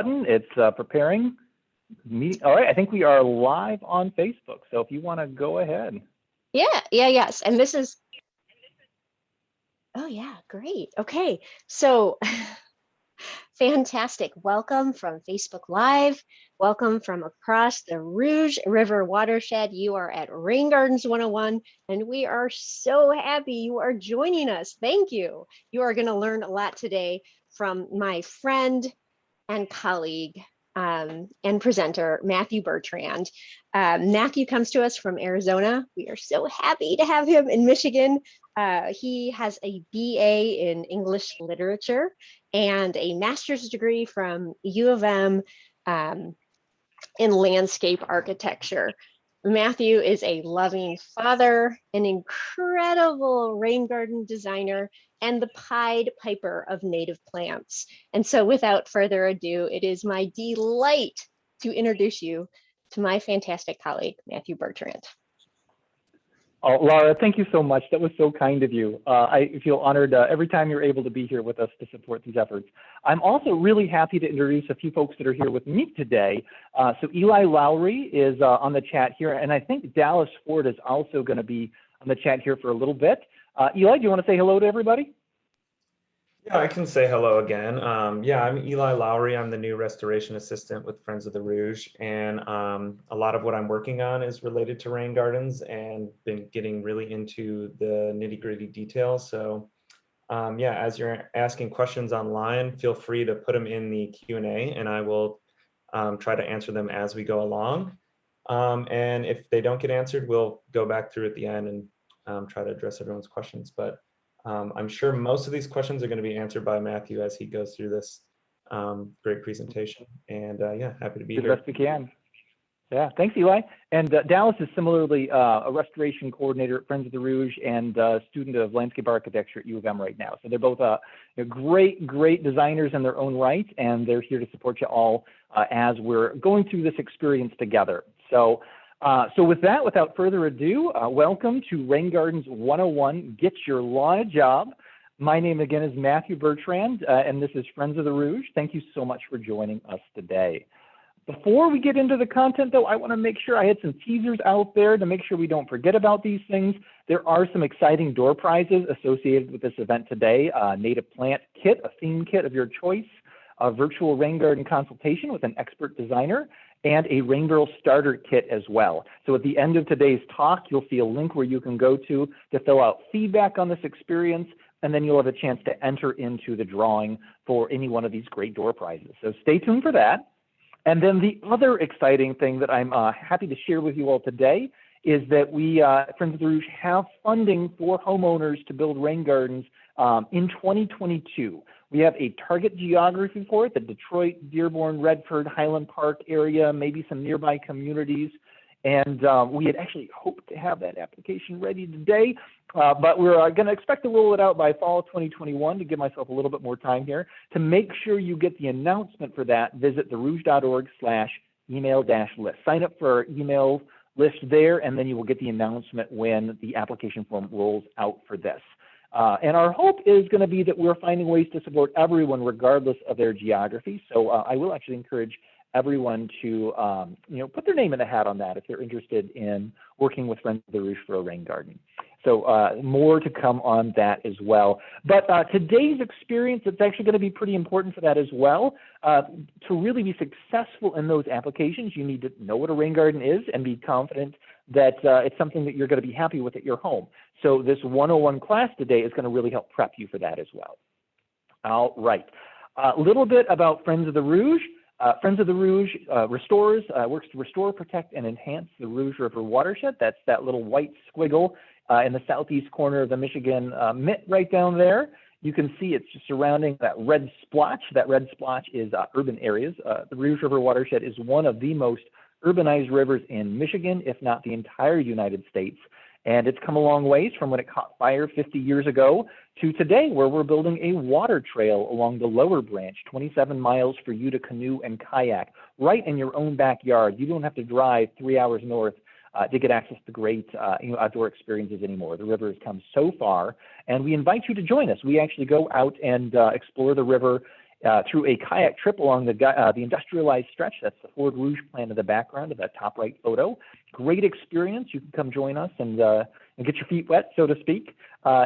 button. It's preparing. All right, I think we are live on Facebook. So if you want to go ahead. Yes. And this is, oh yeah, great. Okay, so fantastic. Welcome from Facebook Live. Welcome from across the Rouge River watershed. You are at Rain Gardens 101, and we are so happy you are joining us. Thank you. You are going to learn a lot today from my friend and colleague and presenter, Matthew Bertrand. Matthew comes to us from Arizona. We are so happy to have him in Michigan. He has a BA in English literature and a master's degree from U of M in landscape architecture. Matthew is a loving father, an incredible rain garden designer, and the Pied Piper of native plants. And so without further ado, it is my delight to introduce you to my fantastic colleague, Matthew Bertrand. Oh, Laura, thank you so much. That was so kind of you. I feel honored every time you're able to be here with us to support these efforts. I'm also really happy to introduce a few folks that are here with me today. So Eli Lowry is on the chat here, and I think Dallas Ford is also going to be on the chat here for a little bit. Eli, do you want to say hello to everybody? Yeah, I can say hello again. Yeah, I'm Eli Lowry. I'm the new restoration assistant with Friends of the Rouge, and a lot of what I'm working on is related to rain gardens and been getting really into the nitty-gritty details. So yeah, as you're asking questions online, feel free to put them in the Q&A, and I will try to answer them as we go along. And if they don't get answered, we'll go back through at the end and try to address everyone's questions. But I'm sure most of these questions are going to be answered by Matthew as he goes through this great presentation. And yeah, happy to be here. The best we can. Yeah, thanks, Eli. And Dallas is similarly a restoration coordinator at Friends of the Rouge and a student of landscape architecture at U of M right now. So they're both great designers in their own right, and they're here to support you all as we're going through this experience together. So with that, without further ado, welcome to Rain Gardens 101, Get Your Lawn a Job. My name again is Matthew Bertrand, and this is Friends of the Rouge. Thank you so much for joining us today. Before we get into the content, though, I want to make sure I had some teasers out there to make sure we don't forget about these things. There are some exciting door prizes associated with this event today. Native plant kit, a theme kit of your choice, a virtual rain garden consultation with an expert designer, and a Rain Girl starter kit as well. So at the end of today's talk, you'll see a link where you can go to fill out feedback on this experience, and then you'll have a chance to enter into the drawing for any one of these great door prizes. So stay tuned for that. And then the other exciting thing that I'm happy to share with you all today is that we, Friends of the Rouge, have funding for homeowners to build rain gardens in 2022. We have a target geography for it, the Detroit, Dearborn, Redford, Highland Park area, maybe some nearby communities. And we had actually hoped to have that application ready today, but we're going to expect to roll it out by fall of 2021 to give myself a little bit more time here. To make sure you get the announcement for that, visit therouge.org/email-list. Sign up for our email list there, and then you will get the announcement when the application form rolls out for this. And our hope is going to be that we're finding ways to support everyone regardless of their geography. So I will actually encourage everyone to put their name in the hat on that if they're interested in working with Friends of the Rouge for a rain garden. So more to come on that as well. But today's experience, it's actually going to be pretty important for that as well. To really be successful in those applications, you need to know what a rain garden is and be confident that it's something that you're going to be happy with at your home. So this 101 class today is going to really help prep you for that as well. All right. A little bit about Friends of the Rouge. Friends of the Rouge works to restore, protect, and enhance the Rouge River watershed. That's that little white squiggle in the southeast corner of the Michigan mitt right down there. You can see it's surrounding that red splotch. That red splotch is urban areas. The Rouge River watershed is one of the most urbanized rivers in Michigan, if not the entire United States. And it's come a long ways from when it caught fire 50 years ago to today, where we're building a water trail along the lower branch, 27 miles for you to canoe and kayak, right in your own backyard. You don't have to drive 3 hours north to get access to great outdoor experiences anymore. The river has come so far, and we invite you to join us. We actually go out and explore the river through a kayak trip along the industrialized stretch. That's the Ford Rouge plant in the background of that top right photo. Great experience. You can come join us and get your feet wet, so to speak,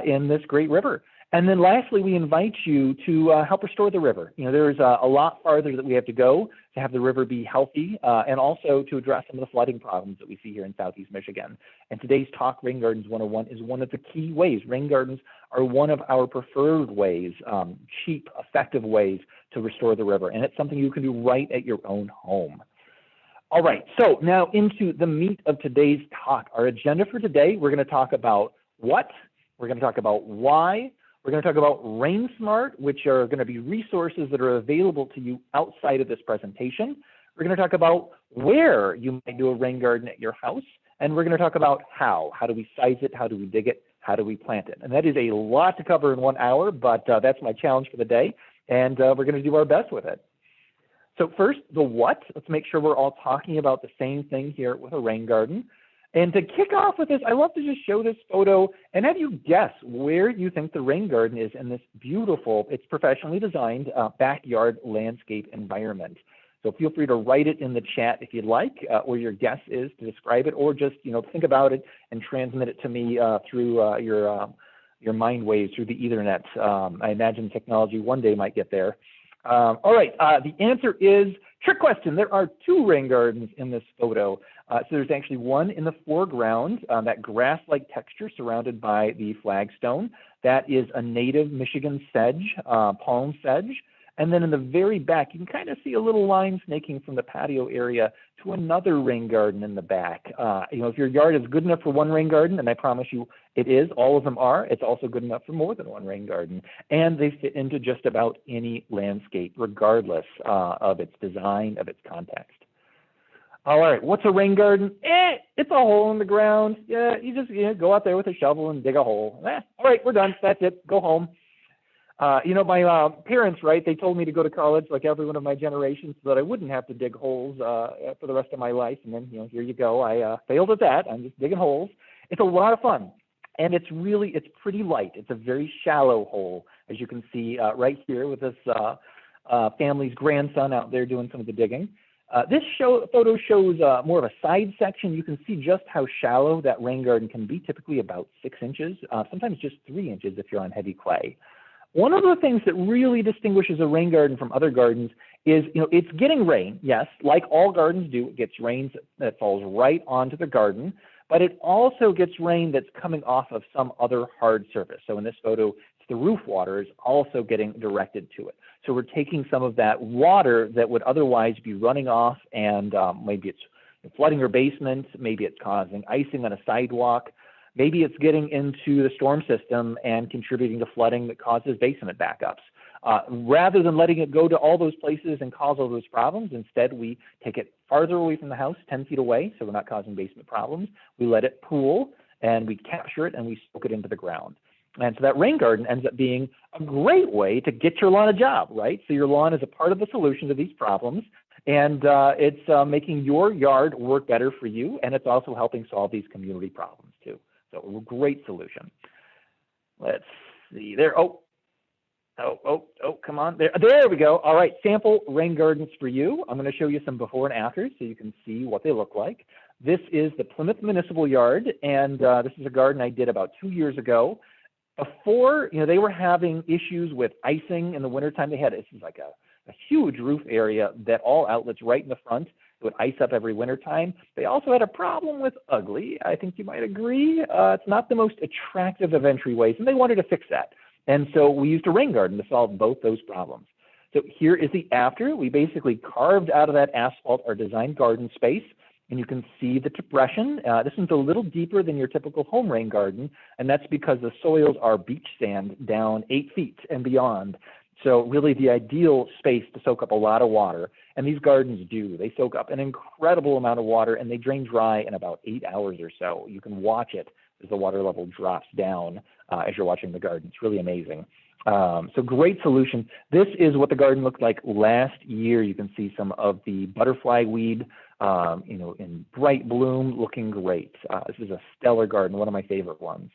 in this great river. And then lastly, we invite you to help restore the river. There's a lot farther that we have to go to have the river be healthy, and also to address some of the flooding problems that we see here in Southeast Michigan. And today's talk, Rain Gardens 101, is one of the key ways. Rain gardens are one of our preferred ways, cheap, effective ways to restore the river. And it's something you can do right at your own home. All right, so now into the meat of today's talk. Our agenda for today, we're going to talk about what, we're going to talk about why, we're going to talk about RainSmart, which are going to be resources that are available to you outside of this presentation. We're going to talk about where you might do a rain garden at your house, and we're going to talk about how. How do we size it? How do we dig it? How do we plant it? And that is a lot to cover in 1 hour, but that's my challenge for the day, and we're going to do our best with it. So first, the what. Let's make sure we're all talking about the same thing here with a rain garden. And to kick off with this, I love to just show this photo and have you guess where you think the rain garden is in this beautiful, it's professionally designed backyard landscape environment. So feel free to write it in the chat if you'd like, where your guess is to describe it, or just think about it and transmit it to me through your mind waves through the Ethernet. I imagine technology one day might get there. All right, the answer is trick question. There are 2 rain gardens in this photo. So there's actually one in the foreground, that grass-like texture surrounded by the flagstone. That is a native Michigan sedge, palm sedge. And then in the very back, you can kind of see a little line snaking from the patio area to another rain garden in the back. If your yard is good enough for 1 rain garden, and I promise you it is, all of them are, it's also good enough for more than 1 rain garden. And they fit into just about any landscape, regardless of its design, of its context. All right, what's a rain garden? It's a hole in the ground. Yeah, you just go out there with a shovel and dig a hole. All right, we're done. That's it. Go home. My parents, right, they told me to go to college like every one of my generations so that I wouldn't have to dig holes for the rest of my life. And then, here you go. I failed at that. I'm just digging holes. It's a lot of fun. And it's pretty light. It's a very shallow hole, as you can see right here with this family's grandson out there doing some of the digging. This photo shows more of a side section. You can see just how shallow that rain garden can be, typically about 6 inches, sometimes just 3 inches if you're on heavy clay. One of the things that really distinguishes a rain garden from other gardens is, it's getting rain. Yes, like all gardens do, it gets rain that falls right onto the garden, but it also gets rain that's coming off of some other hard surface. So in this photo, it's the roof water is also getting directed to it. So we're taking some of that water that would otherwise be running off, and maybe it's flooding your basement, maybe it's causing icing on a sidewalk, maybe it's getting into the storm system and contributing to flooding that causes basement backups. Rather than letting it go to all those places and cause all those problems, instead we take it farther away from the house, 10 feet away, so we're not causing basement problems. We let it pool, and we capture it, and we soak it into the ground. And so that rain garden ends up being a great way to get your lawn a job, right? So your lawn is a part of the solution to these problems, and it's making your yard work better for you, and it's also helping solve these community problems too. So a great solution. Let's see there. Oh, come on. There we go. All right, sample rain gardens for you. I'm going to show you some before and after so you can see what they look like. This is the Plymouth Municipal Yard, and this is a garden I did about 2 years ago. Before, they were having issues with icing in the wintertime. They had, this is like a huge roof area that all outlets right in the front. It would ice up every wintertime. They also had a problem with ugly. I think you might agree. It's not the most attractive of entryways, and they wanted to fix that. And so we used a rain garden to solve both those problems. So here is the after. We basically carved out of that asphalt our designed garden space, and you can see the depression. This one's a little deeper than your typical home rain garden, and that's because the soils are beach sand down 8 feet and beyond. So really the ideal space to soak up a lot of water, and these gardens do. They soak up an incredible amount of water, and they drain dry in about 8 hours or so. You can watch it as the water level drops down as you're watching the garden. It's really amazing. So great solution. This is what the garden looked like last year. You can see some of the butterfly weed, in bright bloom, looking great. This is a stellar garden, one of my favorite ones.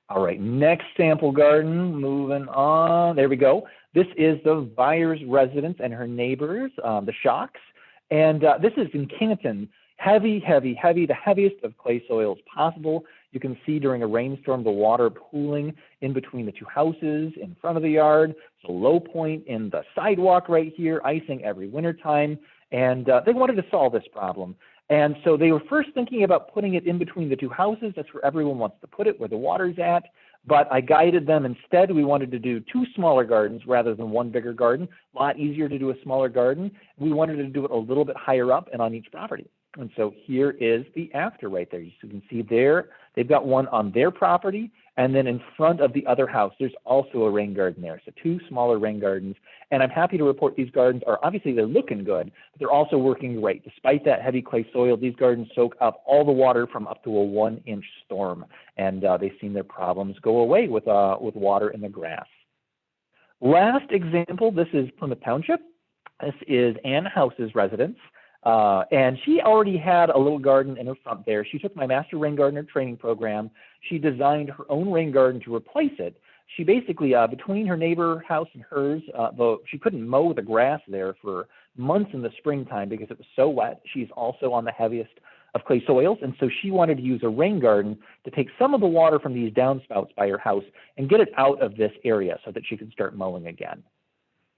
All right, next sample garden, moving on. There we go. This is the buyer's residence and her neighbors, the Shocks. And this is in Canton. Heavy, heavy, heavy, the heaviest of clay soils possible. You can see during a rainstorm the water pooling in between the two houses in front of the yard. It's a low point in the sidewalk right here, icing every wintertime. And they wanted to solve this problem. And so they were first thinking about putting it in between the two houses. That's where everyone wants to put it, where the water's at. But I guided them instead. We wanted to do two smaller gardens rather than one bigger garden. A lot easier to do a smaller garden. We wanted to do it a little bit higher up and on each property. And so here is the after right there. So you can see there, they've got one on their property, and then in front of the other house, there's also a rain garden there. So two smaller rain gardens. And I'm happy to report these gardens are, obviously they're looking good, but they're also working great. Despite that heavy clay soil, these gardens soak up all the water from up to a 1-inch storm. And they've seen their problems go away with water in the grass. Last example, this is Plymouth Township. This is Ann House's residence. And she already had a little garden in her front there. She took my Master Rain Gardener training program. She designed her own rain garden to replace it. She basically, between her neighbor house and hers, she couldn't mow the grass there for months in the springtime because it was so wet. She's also on the heaviest of clay soils, and so she wanted to use a rain garden to take some of the water from these downspouts by her house and get it out of this area so that she could start mowing again.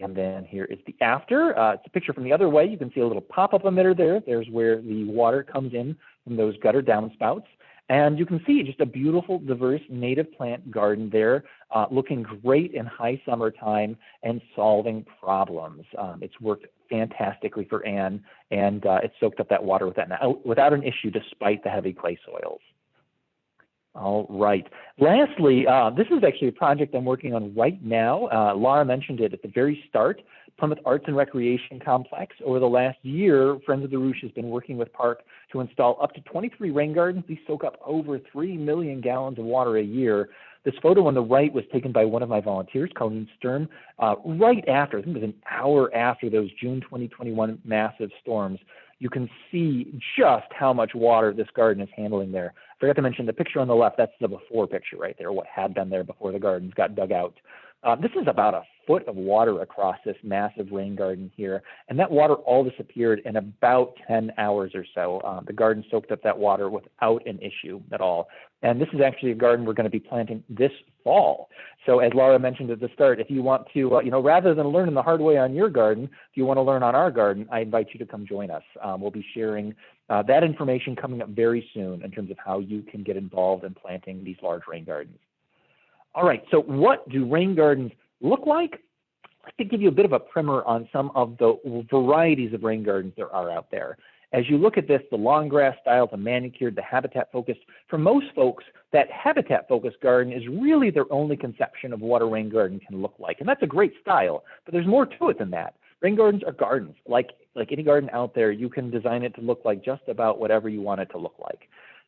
And then here is the after. It's a picture from the other way. You can see a little pop-up emitter there. There's where the water comes in from those gutter downspouts. And you can see just a beautiful, diverse native plant garden there, looking great in high summertime and solving problems. It's worked fantastically for Ann, and it soaked up that water without an issue despite the heavy clay soils. All right. Lastly, this is actually a project I'm working on right now. Laura mentioned it at the very start. Plymouth Arts and Recreation Complex. Over the last year, Friends of the Rouge has been working with Park to install up to 23 rain gardens. These soak up over 3 million gallons of water a year. This photo on the right was taken by one of my volunteers, Colleen Sturm, right after, I think it was an hour after those June 2021 massive storms. You can see just how much water this garden is handling there. I forgot to mention the picture on the left, that's the before picture right there, what had been there before the gardens got dug out. This is about a foot of water across this massive rain garden here, and that water all disappeared in about 10 hours or so. The garden soaked up that water without an issue at all. And this is actually a garden we're going to be planting this fall. So as Laura mentioned at the start, if you want to, rather than learning the hard way on your garden, if you want to learn on our garden, I invite you to come join us. We'll be sharing that information coming up very soon in terms of how you can get involved in planting these large rain gardens. All right, so what do rain gardens look like? I'd like to give you a bit of a primer on some of the varieties of rain gardens there are out there. As you look at this, the long grass style, the manicured, the habitat focused, for most folks, that habitat focused garden is really their only conception of what a rain garden can look like. And that's a great style, but there's more to it than that. Rain gardens are gardens. Like any garden out there, you can design it to look like just about whatever you want it to look like.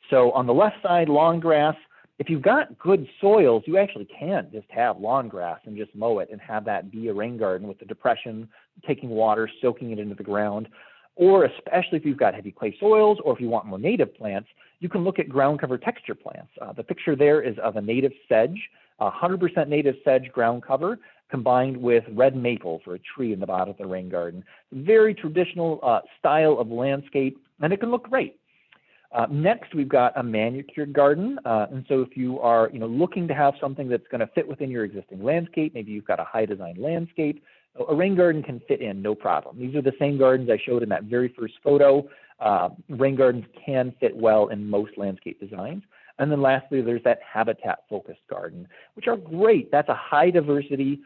So on the left side, long grass. If you've got good soils, you actually can just have lawn grass and just mow it and have that be a rain garden with the depression, taking water, soaking it into the ground. Or especially if you've got heavy clay soils or if you want more native plants, you can look at ground cover texture plants. The picture there is of a native sedge, 100% native sedge ground cover combined with red maple for a tree in the bottom of the rain garden. Very traditional style of landscape, and it can look great. Next, we've got a manicured garden. And so if you are looking to have something that's going to fit within your existing landscape, maybe you've got a high design landscape, a rain garden can fit in, no problem. These are the same gardens I showed in that very first photo. Rain gardens can fit well in most landscape designs. And then lastly, there's that habitat focused garden, which are great. That's a high diversity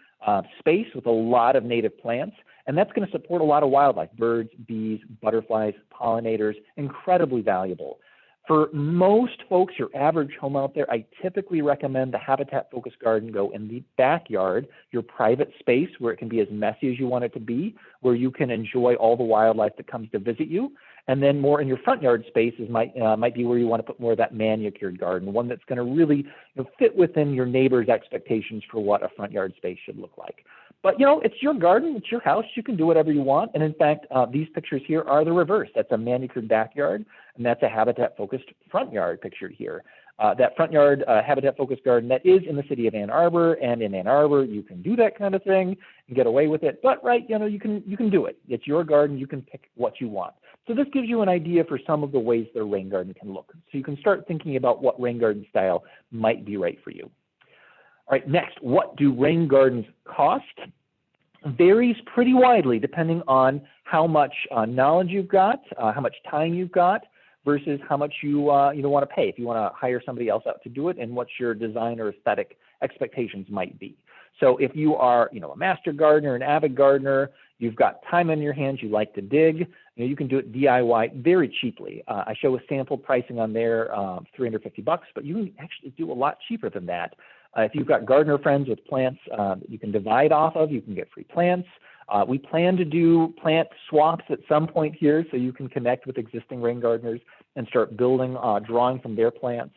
space with a lot of native plants. And that's going to support a lot of wildlife, birds, bees, butterflies, pollinators, incredibly valuable. For most folks, your average home out there, I typically recommend the habitat-focused garden go in the backyard, your private space where it can be as messy as you want it to be, where you can enjoy all the wildlife that comes to visit you. And then more in your front yard spaces might be where you want to put more of that manicured garden, one that's going to really fit within your neighbor's expectations for what a front yard space should look like. But it's your garden, it's your house, you can do whatever you want. And in fact, these pictures here are the reverse. That's a manicured backyard, and that's a habitat-focused front yard pictured here. that front yard habitat focused garden that is in the city of Ann Arbor, and in Ann Arbor you can do that kind of thing and get away with it. But right, you can do it. It's your garden. You can pick what you want. So this gives you an idea for some of the ways the rain garden can look. So you can start thinking about what rain garden style might be right for you. All right, next, what do rain gardens cost? Varies pretty widely depending on how much knowledge you've got, how much time you've got, versus how much you want to pay if you want to hire somebody else out to do it, and what your design or aesthetic expectations might be. So if you are a master gardener, an avid gardener, you've got time on your hands, you like to dig, you can do it DIY very cheaply. I show a sample pricing on there, $350, but you can actually do a lot cheaper than that. If you've got gardener friends with plants that you can divide off of, you can get free plants. We plan to do plant swaps at some point here, so you can connect with existing rain gardeners and start building, drawing from their plants.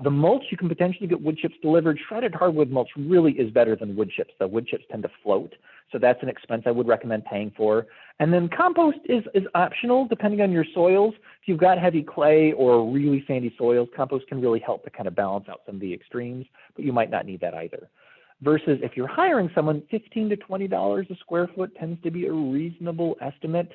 The mulch, you can potentially get wood chips delivered. Shredded hardwood mulch really is better than wood chips. The wood chips tend to float, so that's an expense I would recommend paying for. And then compost is optional depending on your soils. If you've got heavy clay or really sandy soils, compost can really help to kind of balance out some of the extremes, but you might not need that either. Versus if you're hiring someone, $15 to $20 a square foot tends to be a reasonable estimate.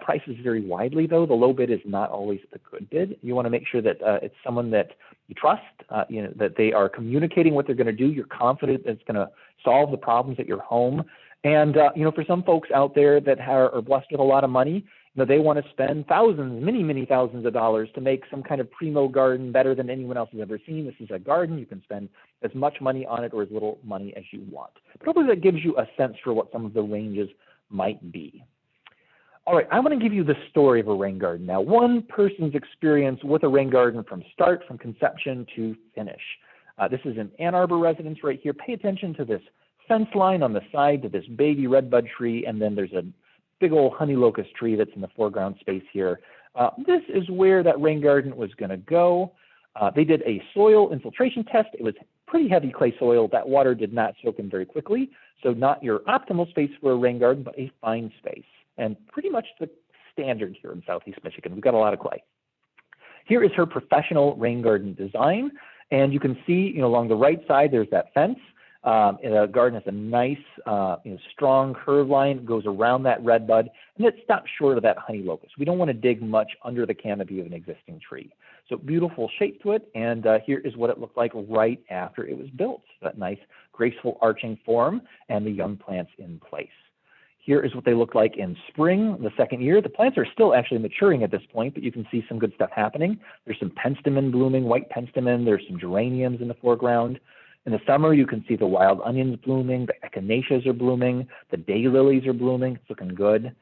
Prices vary widely, though. The low bid is not always the good bid. You want to make sure that it's someone that you trust, that they are communicating what they're going to do. You're confident that it's going to solve the problems at your home. And for some folks out there that are blessed with a lot of money, they want to spend thousands, many thousands of dollars to make some kind of primo garden better than anyone else has ever seen. This is a garden. You can spend as much money on it or as little money as you want. But hopefully that gives you a sense for what some of the ranges might be. All right, I want to give you the story of a rain garden now. One person's experience with a rain garden from start, from conception to finish. This is an Ann Arbor residence right here. Pay attention to this fence line on the side to this baby redbud tree, and then there's a big old honey locust tree that's in the foreground space here. This is where that rain garden was going to go. They did a soil infiltration test. It was pretty heavy clay soil. That water did not soak in very quickly, so not your optimal space for a rain garden, but a fine space. And pretty much the standard here in Southeast Michigan. We've got a lot of clay. Here is her professional rain garden design. And you can see, along the right side, there's that fence. The garden has a nice, strong curve line. It goes around that redbud, and it stops short of that honey locust. We don't want to dig much under the canopy of an existing tree. So beautiful shape to it, and here is what it looked like right after it was built. That nice, graceful arching form and the young plants in place. Here is what they look like in spring, the second year. The plants are still actually maturing at this point, but you can see some good stuff happening. There's some penstemon blooming, white penstemon. There's some geraniums in the foreground. In the summer, you can see the wild onions blooming, the echinaceas are blooming, the daylilies are blooming. It's looking good.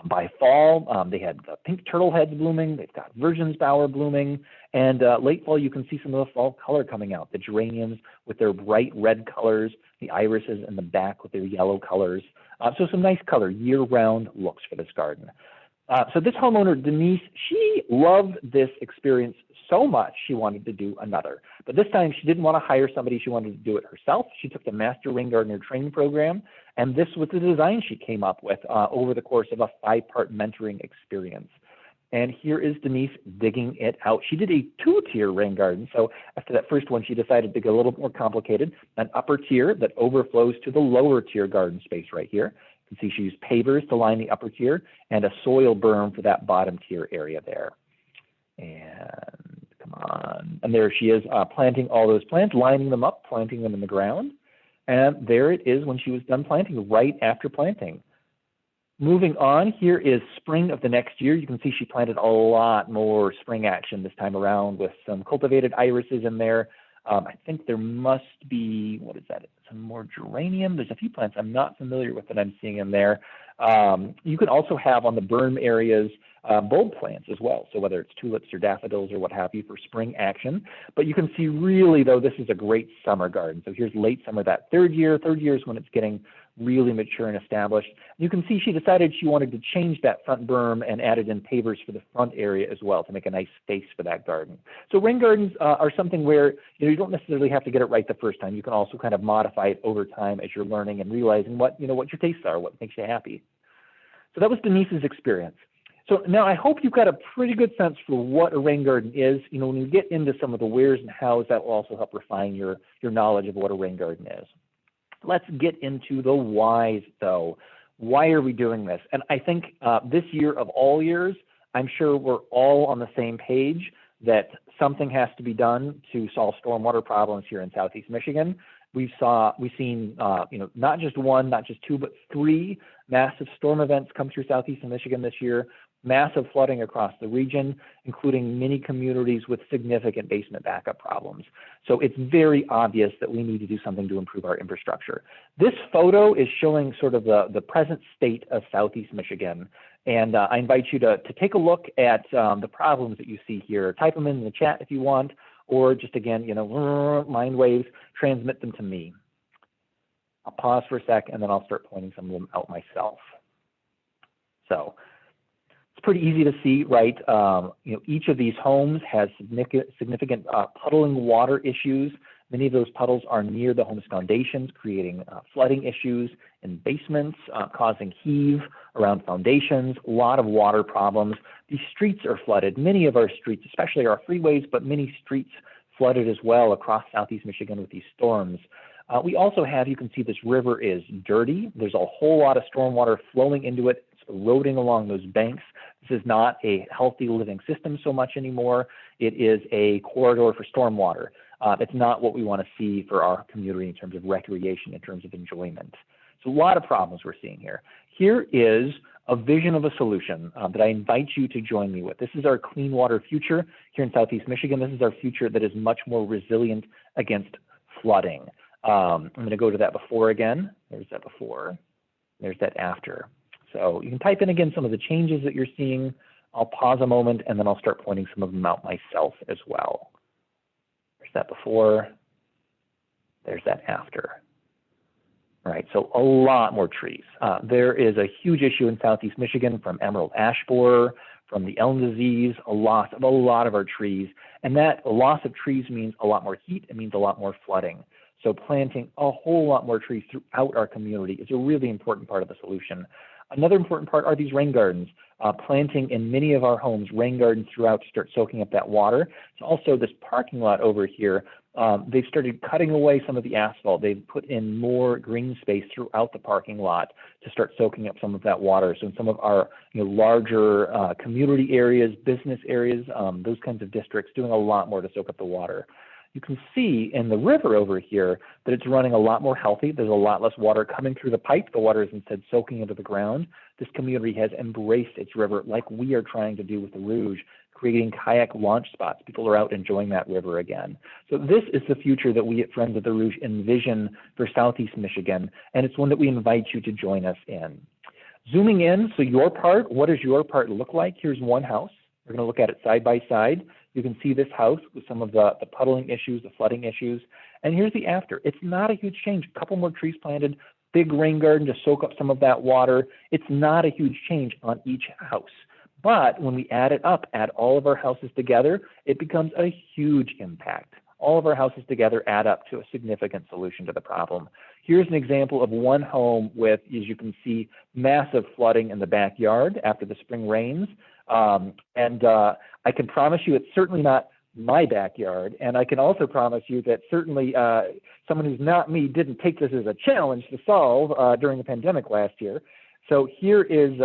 By fall, they had the pink turtle heads blooming. They've got virgin's bower blooming. And late fall, you can see some of the fall color coming out. The geraniums with their bright red colors, the irises in the back with their yellow colors. So some nice color, year-round looks for this garden. So this homeowner, Denise, she loved this experience so much she wanted to do another. But this time she didn't want to hire somebody, she wanted to do it herself. She took the Master Rain Gardener training program, and this was the design she came up with over the course of a 5-part mentoring experience. And here is Denise digging it out. She did a 2-tier rain garden. So after that first one, she decided to go a little more complicated, an upper tier that overflows to the lower tier garden space right here. You can see she used pavers to line the upper tier and a soil berm for that bottom tier area there. And come on. And there she is planting all those plants, lining them up, planting them in the ground. And there it is when she was done planting, right after planting. Moving on, here is spring of the next year. You can see she planted a lot more spring action this time around with some cultivated irises in there. I think there must be, what is that? Some more geranium. There's a few plants I'm not familiar with that I'm seeing in there. You can also have on the berm areas bulb plants as well. So whether it's tulips or daffodils or what have you for spring action. But you can see really, though, this is a great summer garden. So here's late summer, that third year. Third year is when it's getting really mature and established. You can see she decided she wanted to change that front berm and added in pavers for the front area as well to make a nice space for that garden. So rain gardens are something where you don't necessarily have to get it right the first time. You can also kind of modify it over time as you're learning and realizing what your tastes are, what makes you happy. So that was Denise's experience. So now I hope you've got a pretty good sense for what a rain garden is. You know, when you get into some of the wheres and hows, that will also help refine your knowledge of what a rain garden is. Let's get into the whys, though. Why are we doing this? And I think this year of all years, I'm sure we're all on the same page that something has to be done to solve stormwater problems here in Southeast Michigan. We've seen you know, not just one, not just two, but three massive storm events come through Southeast Michigan this year. Massive flooding across the region, including many communities with significant basement backup problems. So it's very obvious that we need to do something to improve our infrastructure. This photo is showing sort of the present state of Southeast Michigan. And I invite you to take a look at the problems that you see here. Type them in the chat if you want, or just again, you know, mind waves, transmit them to me. I'll pause for a sec and then I'll start pointing some of them out myself. So it's pretty easy to see, right? You know, each of these homes has significant puddling water issues. Many of those puddles are near the home's foundations, creating flooding issues in basements, causing heave around foundations, a lot of water problems. These streets are flooded. Many of our streets, especially our freeways, but many streets flooded as well across Southeast Michigan with these storms. We also have, you can see this river is dirty. There's a whole lot of stormwater flowing into it. It's eroding along those banks. This is not a healthy living system so much anymore. It is a corridor for stormwater. It's not what we want to see for our community in terms of recreation, in terms of enjoyment. So a lot of problems we're seeing here. Here is a vision of a solution that I invite you to join me with. This is our clean water future here in Southeast Michigan. This is our future that is much more resilient against flooding. I'm going to go to that before again. There's that before. There's that after. So you can type in again some of the changes that you're seeing. I'll pause a moment and then I'll start pointing some of them out myself as well. There's that before. There's that after. All right, so a lot more trees. There is a huge issue in Southeast Michigan from emerald ash borer, from the elm disease, a loss of a lot of our trees. And that loss of trees means a lot more heat. It means a lot more flooding. So planting a whole lot more trees throughout our community is a really important part of the solution. Another important part are these rain gardens. Planting in many of our homes rain gardens throughout to start soaking up that water. It's also this parking lot over here. They've started cutting away some of the asphalt. They've put in more green space throughout the parking lot to start soaking up some of that water. So in some of our larger community areas, business areas, those kinds of districts, doing a lot more to soak up the water. You can see in the river over here that it's running a lot more healthy. There's a lot less water coming through the pipe. The water is instead soaking into the ground. This community has embraced its river like we are trying to do with the Rouge, creating kayak launch spots. People are out enjoying that river again. So this is the future that we at Friends of the Rouge envision for Southeast Michigan, and it's one that we invite you to join us in. Zooming in, so your part, what does your part look like? Here's one house. We're going to look at it side by side. You can see this house with some of the puddling issues, the flooding issues. And here's the after. It's not a huge change. A couple more trees planted, big rain garden to soak up some of that water. It's not a huge change on each house. But when we add it up, add all of our houses together, it becomes a huge impact. All of our houses together add up to a significant solution to the problem. Here's an example of one home with, as you can see, massive flooding in the backyard after the spring rains. I can promise you it's certainly not my backyard. And I can also promise you that certainly someone who's not me didn't take this as a challenge to solve during the pandemic last year. So here is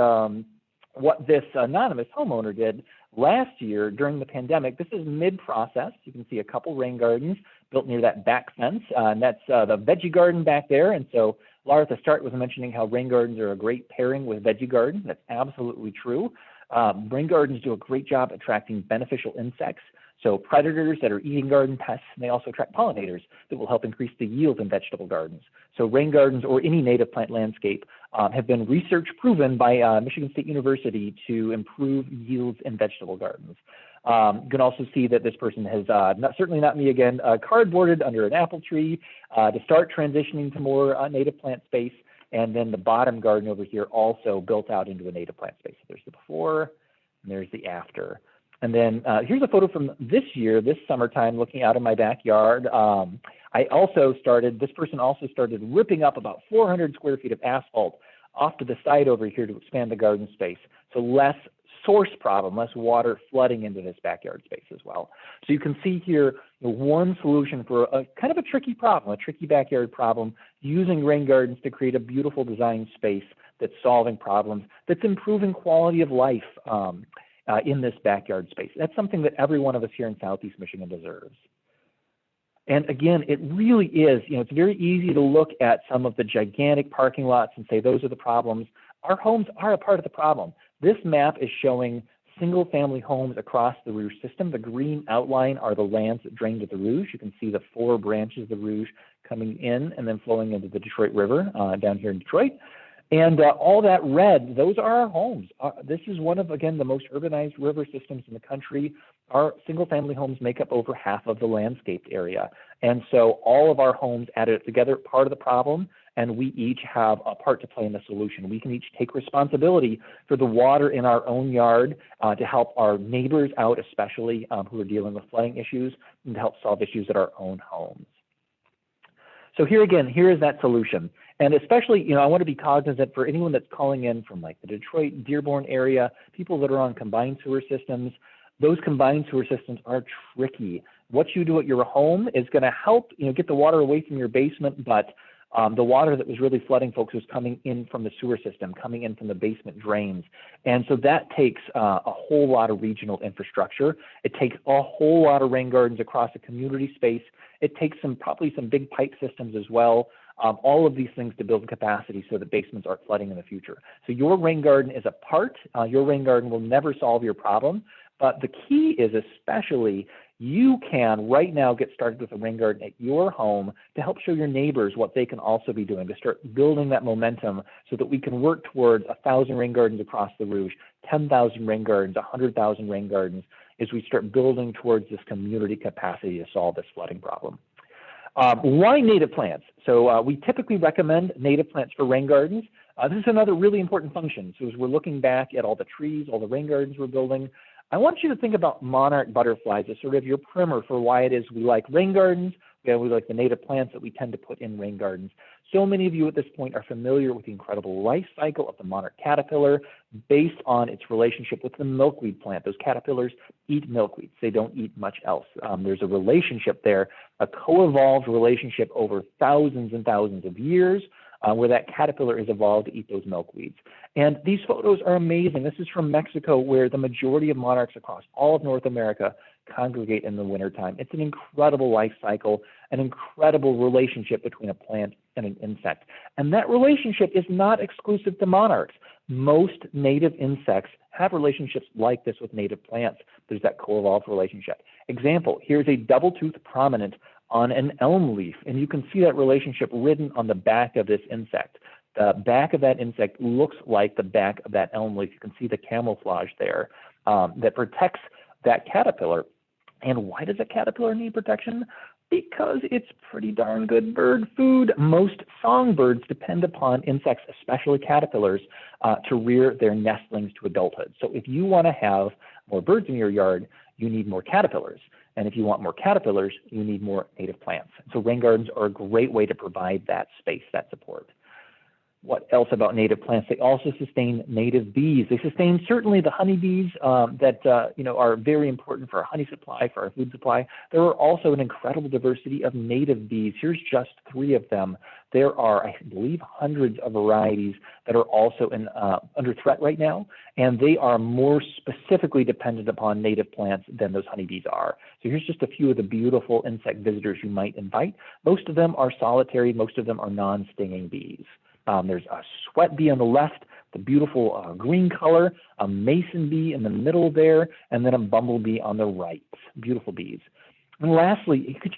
what this anonymous homeowner did last year during the pandemic. This is mid-process. You can see a couple rain gardens built near that back fence. And that's the veggie garden back there. And so Laura at the start was mentioning how rain gardens are a great pairing with veggie gardens. That's absolutely true. Rain gardens do a great job attracting beneficial insects. So predators that are eating garden pests, and they also attract pollinators that will help increase the yield in vegetable gardens. So rain gardens or any native plant landscape have been research proven by Michigan State University to improve yields in vegetable gardens. You can also see that this person has, certainly not me again, cardboarded under an apple tree to start transitioning to more native plant space. And then the bottom garden over here also built out into a native plant space. So there's the before and there's the after. And then here's a photo from this year, this summertime, looking out in my backyard. This person also started ripping up about 400 square feet of asphalt off to the side over here to expand the garden space. So less source problem, less water flooding into this backyard space as well. So you can see here one solution for a kind of a tricky problem, a tricky backyard problem, using rain gardens to create a beautiful design space that's solving problems, that's improving quality of life in this backyard space. That's something that every one of us here in Southeast Michigan deserves. And again, it really is, it's very easy to look at some of the gigantic parking lots and say those are the problems. Our homes are a part of the problem. This map is showing single-family homes across the Rouge system. The green outline are the lands that drain to the Rouge. You can see the 4 branches of the Rouge coming in and then flowing into the Detroit River down here in Detroit. And all that red, those are our homes. This is one of, again, the most urbanized river systems in the country. Our single-family homes make up over half of the landscaped area. And so all of our homes added together, part of the problem, and we each have a part to play in the solution. We can each take responsibility for the water in our own yard to help our neighbors out, especially who are dealing with flooding issues, and to help solve issues at our own homes. So here again, here is that solution. And especially, I want to be cognizant for anyone that's calling in from like the Detroit, Dearborn area, people that are on combined sewer systems. Those combined sewer systems are tricky. What you do at your home is going to help, get the water away from your basement, but the water that was really flooding folks was coming in from the sewer system, coming in from the basement drains. And so that takes a whole lot of regional infrastructure. It takes a whole lot of rain gardens across a community space. It takes probably some big pipe systems as well. All of these things to build capacity so that basements aren't flooding in the future. So your rain garden is a part. Your rain garden will never solve your problem. But the key is especially you can right now get started with a rain garden at your home to help show your neighbors what they can also be doing, to start building that momentum so that we can work towards 1,000 rain gardens across the Rouge, 10,000 rain gardens, 100,000 rain gardens, as we start building towards this community capacity to solve this flooding problem. Why native plants? So we typically recommend native plants for rain gardens. This is another really important function. So as we're looking back at all the trees, all the rain gardens we're building, I want you to think about monarch butterflies as sort of your primer for why it is we like rain gardens. We like the native plants that we tend to put in rain gardens. So many of you at this point are familiar with the incredible life cycle of the monarch caterpillar based on its relationship with the milkweed plant. Those caterpillars eat milkweeds. They don't eat much else. There's a relationship there, a co-evolved relationship over thousands and thousands of years where that caterpillar is evolved to eat those milkweeds. And these photos are amazing. This is from Mexico, where the majority of monarchs across all of North America congregate in the wintertime. It's an incredible life cycle, an incredible relationship between a plant and an insect. And that relationship is not exclusive to monarchs. Most native insects have relationships like this with native plants. There's that co-evolved relationship. Example, here's a double-toothed prominent on an elm leaf, and you can see that relationship written on the back of this insect. The back of that insect looks like the back of that elm leaf. You can see the camouflage there that protects that caterpillar. And why does a caterpillar need protection? Because it's pretty darn good bird food. Most songbirds depend upon insects, especially caterpillars, to rear their nestlings to adulthood. So if you want to have more birds in your yard, you need more caterpillars. And if you want more caterpillars, you need more native plants. So rain gardens are a great way to provide that space, that support. What else about native plants? They also sustain native bees. They sustain certainly the honeybees that are very important for our honey supply, for our food supply. There are also an incredible diversity of native bees. Here's just 3 of them. There are, I believe, hundreds of varieties that are also under threat right now, and they are more specifically dependent upon native plants than those honeybees are. So here's just a few of the beautiful insect visitors you might invite. Most of them are solitary. Most of them are non-stinging bees. There's a sweat bee on the left, the beautiful green color, a mason bee in the middle there, and then a bumblebee on the right. Beautiful bees. And lastly, you could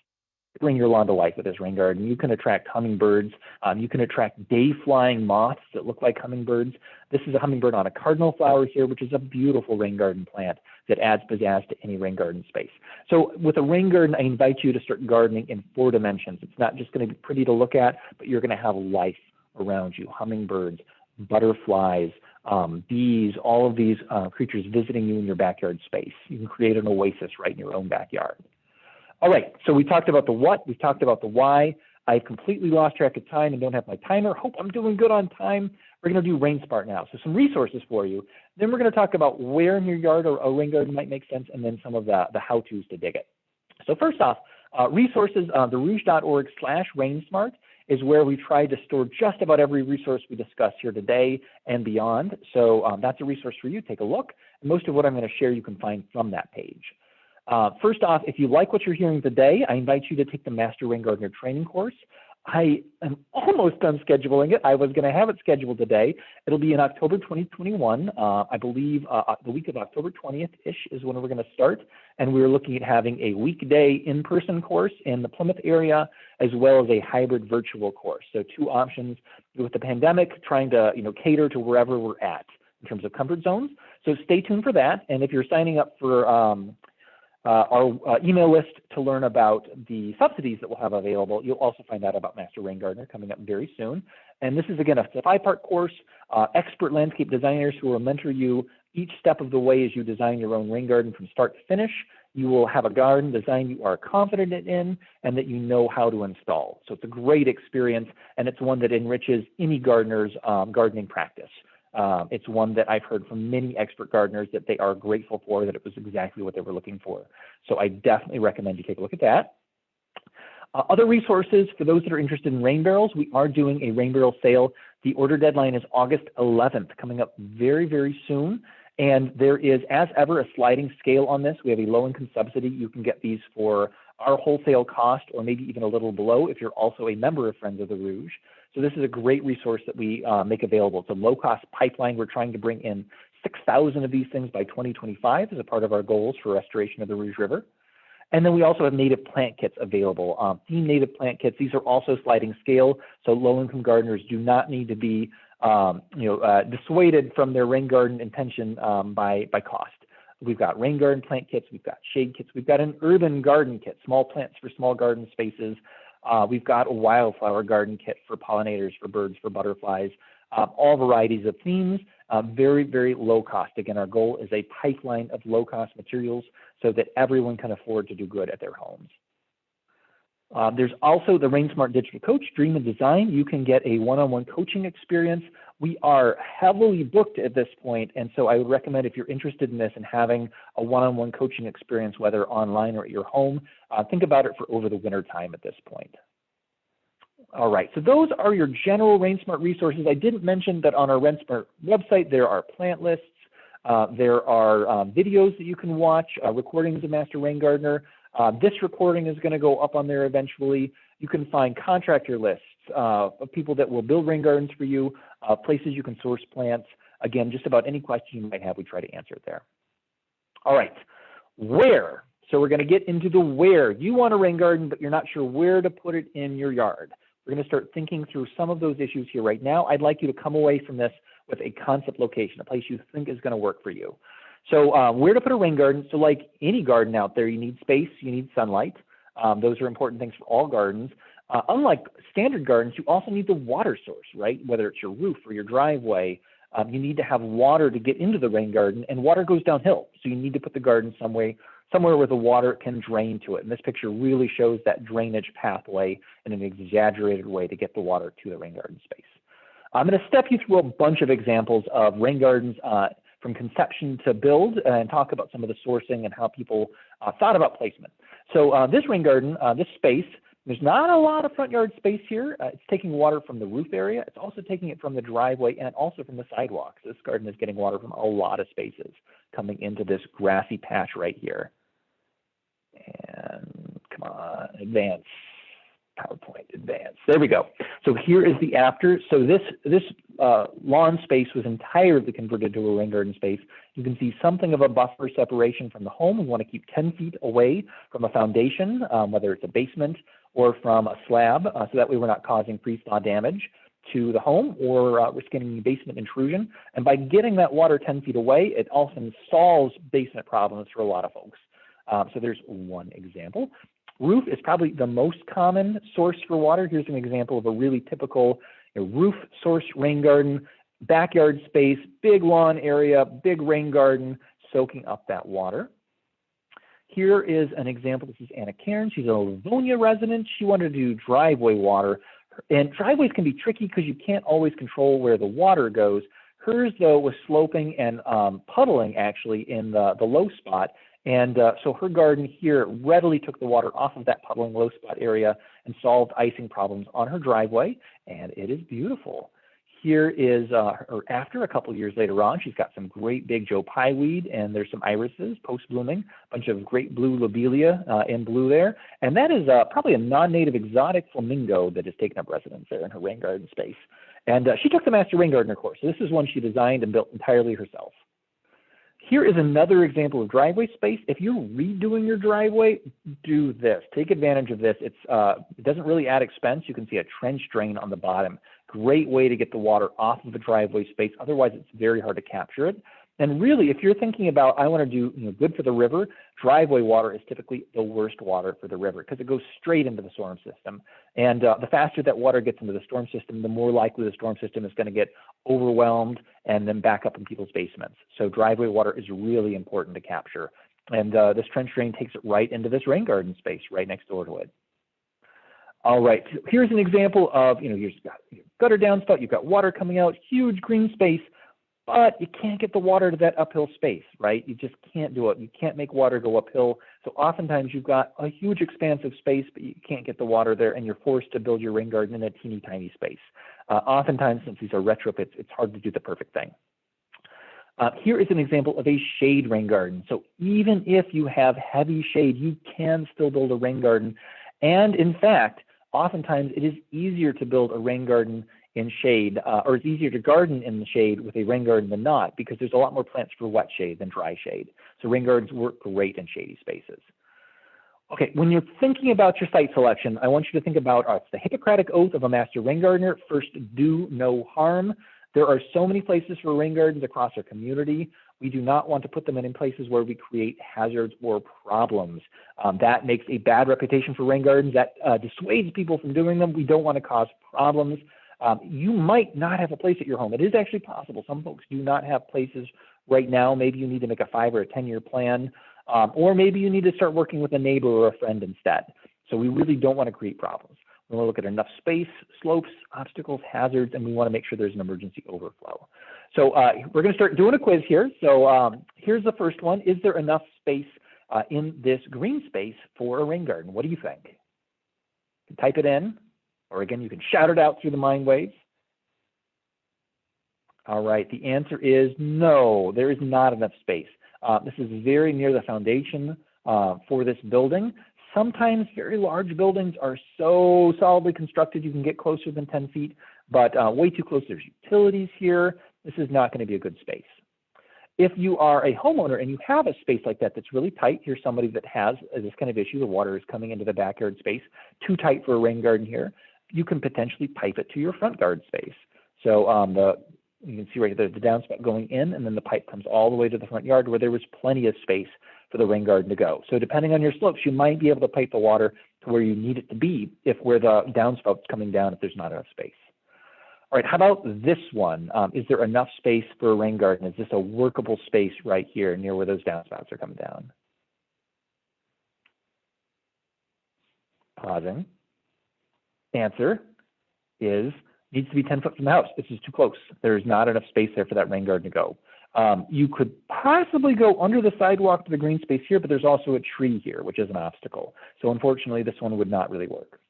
bring your lawn to life with this rain garden. You can attract hummingbirds. You can attract day-flying moths that look like hummingbirds. This is a hummingbird on a cardinal flower here, which is a beautiful rain garden plant that adds pizzazz to any rain garden space. So with a rain garden, I invite you to start gardening in 4 dimensions. It's not just going to be pretty to look at, but you're going to have life around you, hummingbirds, butterflies, bees, all of these creatures visiting you in your backyard space. You can create an oasis right in your own backyard. All right, so we talked about the what, we talked about the why. I've completely lost track of time and don't have my timer. Hope I'm doing good on time. We're going to do Rain Smart now. So some resources for you. Then we're going to talk about where in your yard a rain garden might make sense, and then some of the how-tos to dig it. So first off, resources, therouge.org/rainsmart is where we try to store just about every resource we discuss here today and beyond. So that's a resource for you. Take a look. Most of what I'm going to share you can find from that page. First off, if you like what you're hearing today, I invite you to take the Master Rain Gardener training course. I am almost done scheduling it. I was going to have it scheduled today. It'll be in October 2021. I believe the week of October 20th-ish is when we're going to start. And we're looking at having a weekday in-person course in the Plymouth area, as well as a hybrid virtual course. So two options with the pandemic, trying to cater to wherever we're at in terms of comfort zones. So stay tuned for that. And if you're signing up for our email list to learn about the subsidies that we'll have available, you'll also find out about Master Rain Gardener coming up very soon. And this is, again, a 5-part course, expert landscape designers who will mentor you each step of the way as you design your own rain garden from start to finish. You will have a garden design you are confident in and that you know how to install. So it's a great experience, and it's one that enriches any gardener's gardening practice. It's one that I've heard from many expert gardeners that they are grateful for, that it was exactly what they were looking for. So I definitely recommend you take a look at that. Other resources for those that are interested in rain barrels, we are doing a rain barrel sale. The order deadline is August 11th, coming up very, very soon. And there is, as ever, a sliding scale on this. We have a low-income subsidy. You can get these for our wholesale cost or maybe even a little below if you're also a member of Friends of the Rouge. So this is a great resource that we make available. It's a low-cost pipeline. We're trying to bring in 6,000 of these things by 2025 as a part of our goals for restoration of the Rouge River. And then we also have native plant kits available. Theme native plant kits, these are also sliding scale, so low-income gardeners do not need to be dissuaded from their rain garden intention by cost. We've got rain garden plant kits, we've got shade kits, we've got an urban garden kit, small plants for small garden spaces. We've got a wildflower garden kit for pollinators, for birds, for butterflies, all varieties of themes, very, very low cost. Again, our goal is a pipeline of low cost materials so that everyone can afford to do good at their homes. There's also the Rain Smart Digital Coach, Dream and Design. You can get a one-on-one coaching experience. We are heavily booked at this point, and so I would recommend if you're interested in this and having a one-on-one coaching experience, whether online or at your home, think about it for over the winter time at this point. All right, so those are your general Rain Smart resources. I didn't mention that on our Rain Smart website, there are plant lists. There are videos that you can watch, recordings of Master Rain Gardener. This recording is going to go up on there eventually. You can find contractor lists of people that will build rain gardens for you, places you can source plants. Again, just about any question you might have, we try to answer it there. All right, where? So we're going to get into the where. You want a rain garden, but you're not sure where to put it in your yard. We're going to start thinking through some of those issues here right now. I'd like you to come away from this with a concept location, a place you think is going to work for you. So where to put a rain garden? So like any garden out there, you need space, you need sunlight. Those are important things for all gardens. Unlike standard gardens, you also need the water source, right? Whether it's your roof or your driveway, you need to have water to get into the rain garden, and water goes downhill. So you need to put the garden somewhere where the water can drain to it. And this picture really shows that drainage pathway in an exaggerated way to get the water to the rain garden space. I'm going to step you through a bunch of examples of rain gardens from conception to build and talk about some of the sourcing and how people thought about placement. So this rain garden, this space, there's not a lot of front yard space here. It's taking water from the roof area. It's also taking it from the driveway and also from the sidewalks. This garden is getting water from a lot of spaces coming into this grassy patch right here. And come on, advance. PowerPoint advance. There we go. So here is the after. So this lawn space was entirely converted to a rain garden space. You can see something of a buffer separation from the home. We want to keep 10 feet away from a foundation, whether it's a basement or from a slab, so that way we're not causing freeze-thaw damage to the home or risking any basement intrusion. And by getting that water 10 feet away, it often solves basement problems for a lot of folks. So there's one example. Roof is probably the most common source for water. Here's an example of a really typical roof source rain garden, backyard space, big lawn area, big rain garden, soaking up that water. Here is an example. This is Anna Karen. She's a Livonia resident. She wanted to do driveway water. And driveways can be tricky because you can't always control where the water goes. Hers, though, was sloping and puddling actually in the low spot. And so her garden here readily took the water off of that puddling low spot area and solved icing problems on her driveway. And it is beautiful. Here is, or after a couple years later on, she's got some great big Joe Pye weed, and there's some irises post-blooming, a bunch of great blue lobelia in blue there. And that is probably a non-native exotic flamingo that has taken up residence there in her rain garden space. And she took the Master Rain Gardener course. So this is one she designed and built entirely herself. Here is another example of driveway space. If you're redoing your driveway, do this. Take advantage of this. It doesn't really add expense. You can see a trench drain on the bottom. Great way to get the water off of the driveway space. Otherwise, it's very hard to capture it. And really, if you're thinking about, I want to do good for the river, driveway water is typically the worst water for the river because it goes straight into the storm system. And the faster that water gets into the storm system, the more likely the storm system is going to get overwhelmed and then back up in people's basements. So driveway water is really important to capture. And this trench drain takes it right into this rain garden space right next door to it. All right, so here's an example of, you've got gutter downspout, you've got water coming out, huge green space, but you can't get the water to that uphill space, right? You just can't do it. You can't make water go uphill. So oftentimes you've got a huge expanse of space, but you can't get the water there, and you're forced to build your rain garden in a teeny tiny space. Oftentimes, since these are retrofits, it's hard to do the perfect thing. Here is an example of a shade rain garden. So even if you have heavy shade, you can still build a rain garden. And in fact, oftentimes it is easier to build a rain garden in shade, or it's easier to garden in the shade with a rain garden than not, because there's a lot more plants for wet shade than dry shade. So rain gardens work great in shady spaces. Okay, when you're thinking about your site selection, I want you to think about the Hippocratic Oath of a Master Rain Gardener. First, do no harm. There are so many places for rain gardens across our community. We do not want to put them in places where we create hazards or problems. That makes a bad reputation for rain gardens. That dissuades people from doing them. We don't want to cause problems. You might not have a place at your home. It is actually possible. Some folks do not have places right now. Maybe you need to make a 5 or a 10-year plan, or maybe you need to start working with a neighbor or a friend instead. So we really don't want to create problems. We want to look at enough space, slopes, obstacles, hazards, and we want to make sure there's an emergency overflow. So we're going to start doing a quiz here. So here's the first one. Is there enough space in this green space for a rain garden? What do you think? You can type it in, or again, you can shout it out through the mind waves. All right, the answer is no, there is not enough space. This is very near the foundation for this building. Sometimes very large buildings are so solidly constructed you can get closer than 10 feet, but way too close. There's utilities here. This is not going to be a good space. If you are a homeowner and you have a space like that that's really tight, here's somebody that has this kind of issue. The water is coming into the backyard space, too tight for a rain garden here. You can potentially pipe it to your front garden space. So you can see right there the downspout going in, and then the pipe comes all the way to the front yard where there was plenty of space for the rain garden to go. So depending on your slopes, you might be able to pipe the water to where you need it to be if where the downspout's coming down if there's not enough space. All right, how about this one? Is there enough space for a rain garden? Is this a workable space right here near where those downspouts are coming down? Pausing. Answer is needs to be 10 foot from the house. This is too close. There's not enough space there for that rain garden to go. You could possibly go under the sidewalk to the green space here, but there's also a tree here, which is an obstacle. So unfortunately, this one would not really work.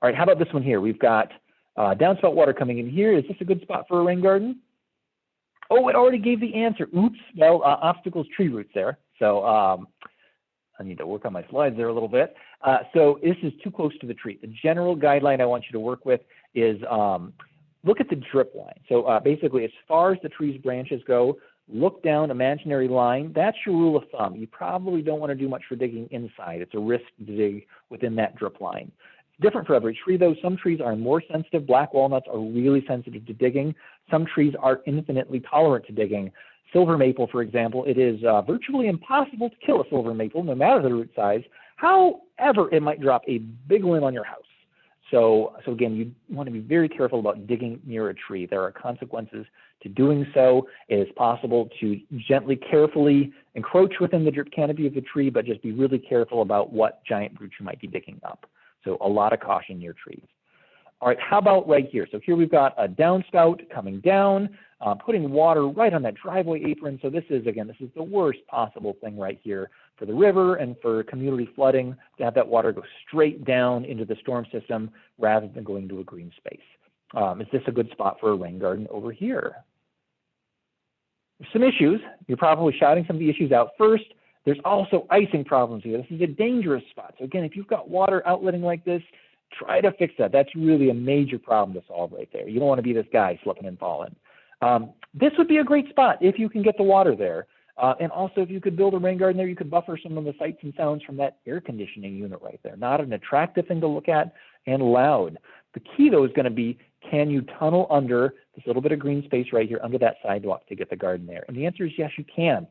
All right, how about this one here? We've got downspout water coming in here. Is this a good spot for a rain garden? Oh, it already gave the answer. Oops. Well, obstacles, tree roots there. So I need to work on my slides there a little bit. So this is too close to the tree. The general guideline I want you to work with is look at the drip line. So basically, as far as the tree's branches go, look down, imaginary line. That's your rule of thumb. You probably don't want to do much for digging inside. It's a risk to dig within that drip line. It's different for every tree, though. Some trees are more sensitive. Black walnuts are really sensitive to digging. Some trees are infinitely tolerant to digging. Silver maple, for example, it is virtually impossible to kill a silver maple, no matter the root size. However, it might drop a big limb on your house. So again, you want to be very careful about digging near a tree. There are consequences to doing so. It is possible to gently, carefully encroach within the drip canopy of the tree, but just be really careful about what giant roots you might be digging up. So a lot of caution near trees. All right, how about right here? So here we've got a downspout coming down, putting water right on that driveway apron. So this is, again, this is the worst possible thing right here for the river and for community flooding, to have that water go straight down into the storm system rather than going to a green space. Is this a good spot for a rain garden over here? There's some issues. You're probably shouting some of the issues out first. There's also icing problems here. This is a dangerous spot. So again, if you've got water outletting like this, try to fix that. That's really a major problem to solve right there. You don't want to be this guy slipping and falling. This would be a great spot if you can get the water there. And also, if you could build a rain garden there, you could buffer some of the sights and sounds from that air conditioning unit right there. Not an attractive thing to look at and loud. The key, though, is going to be, can you tunnel under this little bit of green space right here under that sidewalk to get the garden there? And the answer is yes, you can.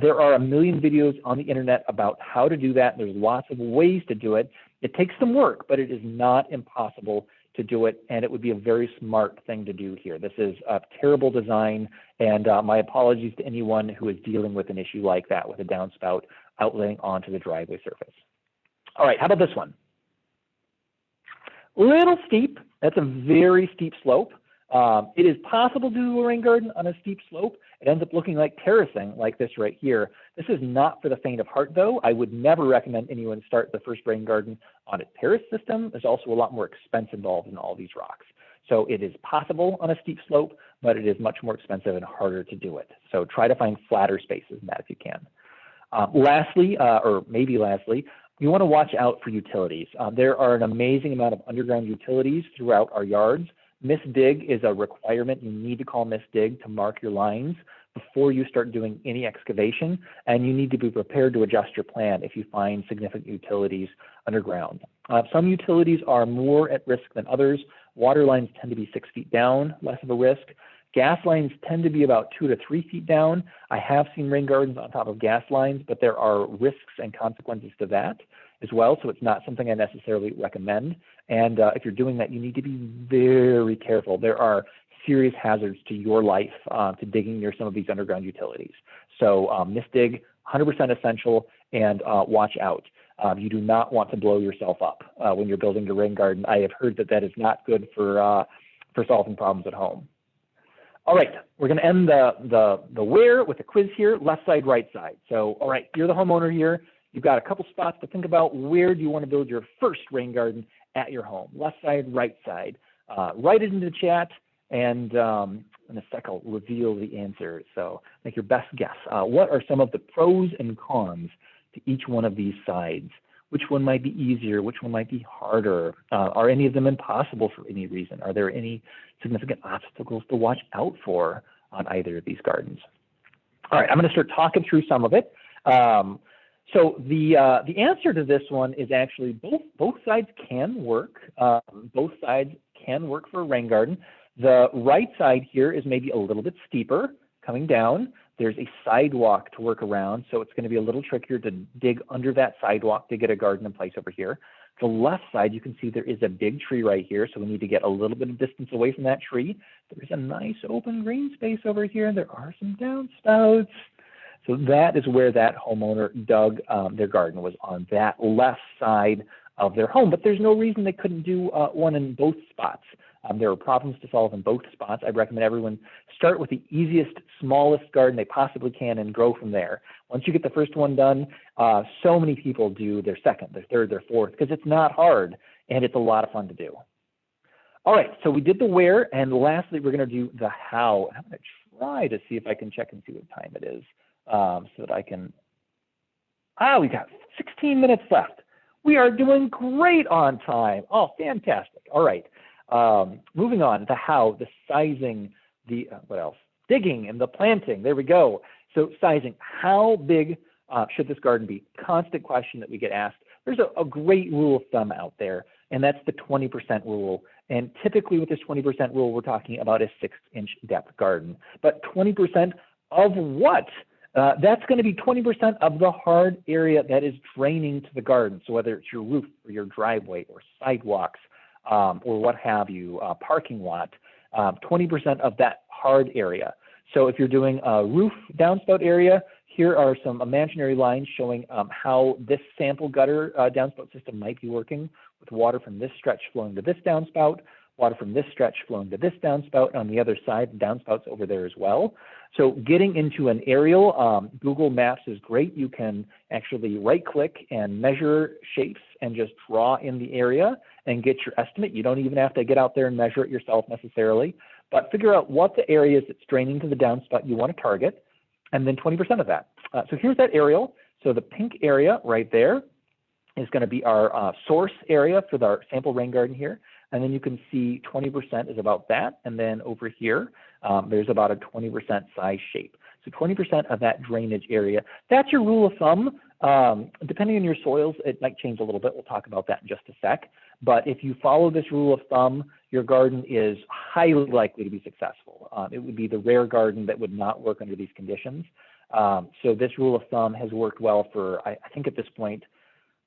There are a million videos on the internet about how to do that. There's lots of ways to do it. It takes some work, but it is not impossible to do it, and it would be a very smart thing to do here. This is a terrible design, and my apologies to anyone who is dealing with an issue like that with a downspout outletting onto the driveway surface. All right, how about this one? Little steep. That's a very steep slope. It is possible to do a rain garden on a steep slope. It ends up looking like terracing like this right here. This is not for the faint of heart, though. I would never recommend anyone start the first rain garden on a terrace system. There's also a lot more expense involved in all these rocks. So it is possible on a steep slope, but it is much more expensive and harder to do it. So try to find flatter spaces than that if you can. Lastly, or maybe lastly, you want to watch out for utilities. There are an amazing amount of underground utilities throughout our yards. Dig is a requirement. You need to call Dig to mark your lines before you start doing any excavation, and you need to be prepared to adjust your plan if you find significant utilities underground. Some utilities are more at risk than others. Water lines tend to be 6 feet down, less of a risk. Gas lines tend to be about 2 to 3 feet down. I have seen rain gardens on top of gas lines, but there are risks and consequences to that as well, so it's not something I necessarily recommend. And if you're doing that, you need to be very careful. There are serious hazards to your life to digging near some of these underground utilities. So Dig, 100% essential, and watch out. You do not want to blow yourself up when you're building a rain garden. I have heard that that is not good for solving problems at home. All right, we're going to end the where with a quiz here, left side, right side. So, all right, you're the homeowner here. You've got a couple spots to think about. Where do you want to build your first rain garden at your home? Left side, right side. Write it into the chat, and in a sec I'll reveal the answer. So make your best guess. What are some of the pros and cons to each one of these sides? Which one might be easier? Which one might be harder? Are any of them impossible for any reason? Are there any significant obstacles to watch out for on either of these gardens? All right, I'm going to start talking through some of it. So the answer to this one is actually both sides can work. Both sides can work for a rain garden. The right side here is maybe a little bit steeper coming down. There's a sidewalk to work around, so it's going to be a little trickier to dig under that sidewalk to get a garden in place over here. The left side, you can see there is a big tree right here, so we need to get a little bit of distance away from that tree. There's a nice open green space over here. There are some downspouts. So that is where that homeowner dug their garden, was on that left side of their home. But there's no reason they couldn't do one in both spots. There are problems to solve in both spots. I recommend everyone start with the easiest, smallest garden they possibly can and grow from there. Once you get the first one done, so many people do their second, their third, their fourth, because it's not hard and it's a lot of fun to do. All right, so we did the where, and lastly, we're going to do the how. I'm going to try to see if I can check and see what time it is so that I can. We got 16 minutes left. We are doing great on time. Oh, fantastic. All right. Moving on, the how, the sizing, the what else? Digging and the planting. There we go. So sizing, how big should this garden be? Constant question that we get asked. There's a great rule of thumb out there, and that's the 20% rule. And typically with this 20% rule, we're talking about a 6-inch depth garden. But 20% of what? That's going to be 20% of the hard area that is draining to the garden. So whether it's your roof or your driveway or sidewalks, or what have you, parking lot, 20% of that hard area. So if you're doing a roof downspout area, here are some imaginary lines showing how this sample gutter downspout system might be working, with water from this stretch flowing to this downspout, water from this stretch flowing to this downspout. On the other side, the downspouts over there as well. So getting into an aerial, Google Maps is great. You can actually right-click and measure shapes and just draw in the area and get your estimate. You don't even have to get out there and measure it yourself necessarily, but figure out what the areas that's draining to the downspout you want to target, and then 20% of that. So here's that aerial. So the pink area right there is going to be our source area for our sample rain garden here. And then you can see 20% is about that. And then over here, there's about a 20% size shape. So 20% of that drainage area. That's your rule of thumb. Depending on your soils, it might change a little bit. We'll talk about that in just a sec. But if you follow this rule of thumb, your garden is highly likely to be successful. It would be the rare garden that would not work under these conditions. So this rule of thumb has worked well for, I think at this point,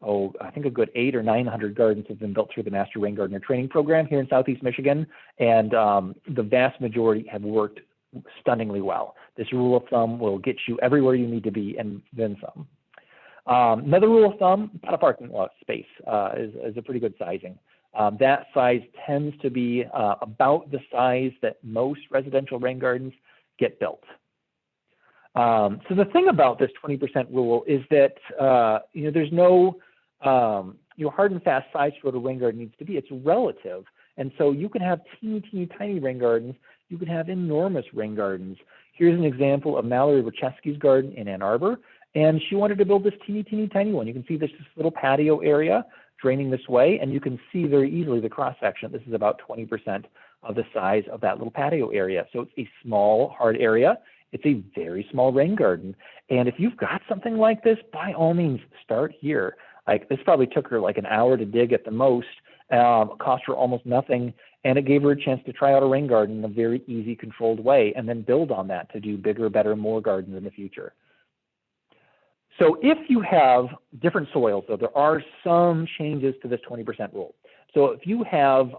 I think a good 800 or 900 gardens have been built through the Master Rain Gardener Training Program here in Southeast Michigan, and the vast majority have worked stunningly well. This rule of thumb will get you everywhere you need to be and then some. Another rule of thumb, about a parking lot space is a pretty good sizing. That size tends to be about the size that most residential rain gardens get built. So the thing about this 20% rule is that there's no hard and fast size for what a rain garden needs to be. It's relative, and so you can have teeny tiny rain gardens. You can have enormous rain gardens. Here's an example of Mallory Wachewski's garden in Ann Arbor, and she wanted to build this teeny tiny one. You can see this little patio area draining this way, and you can see very easily the cross section. This is about 20% of the size of that little patio area. So it's a small, hard area. It's a very small rain garden. And if you've got something like this, by all means, start here. Like this probably took her like an hour to dig at the most, cost her almost nothing, and it gave her a chance to try out a rain garden in a very easy, controlled way, and then build on that to do bigger, better, more gardens in the future. So if you have different soils, though, there are some changes to this 20% rule. So if you have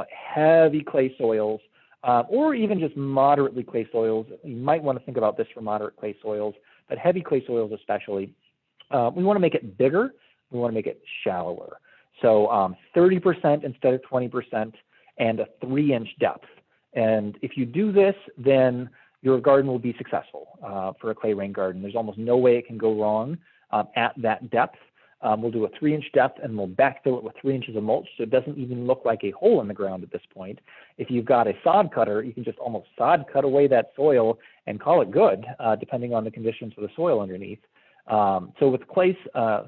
heavy clay soils, or even just moderately clay soils, you might want to think about this for moderate clay soils, but heavy clay soils especially, we want to make it bigger, we want to make it shallower. So 30% instead of 20% and a 3-inch depth. And if you do this, then your garden will be successful for a clay rain garden. There's almost no way it can go wrong at that depth. We'll do a 3-inch depth and we'll backfill it with 3 inches of mulch, so it doesn't even look like a hole in the ground at this point. If you've got a sod cutter, you can just almost sod cut away that soil and call it good, depending on the conditions for the soil underneath. So with clay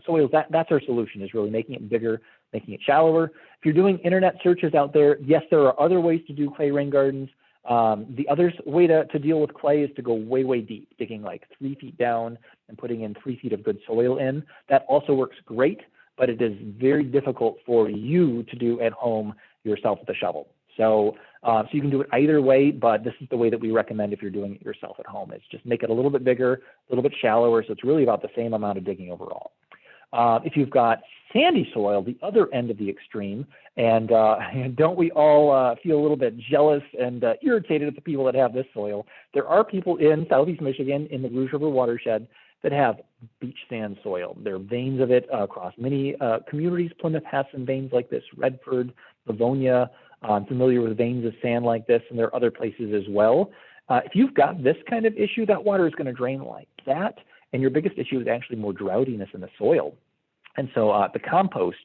soils, that's our solution, is really making it bigger, making it shallower. If you're doing internet searches out there, yes, there are other ways to do clay rain gardens. The other way to deal with clay is to go way deep, digging like 3 feet down and putting in 3 feet of good soil in. That also works great, but it is very difficult for you to do at home yourself with a shovel. So you can do it either way, but this is the way that we recommend if you're doing it yourself at home, is just make it a little bit bigger, a little bit shallower, so it's really about the same amount of digging overall. If you've got sandy soil, the other end of the extreme, and don't we all feel a little bit jealous and irritated at the people that have this soil? There are people in Southeast Michigan in the Rouge River watershed that have beach sand soil. There are veins of it across many communities. Plymouth has some veins like this, Redford, Livonia. I'm familiar with veins of sand like this, and there are other places as well. If you've got this kind of issue, that water is going to drain like that, and your biggest issue is actually more drowsiness in the soil. And so the compost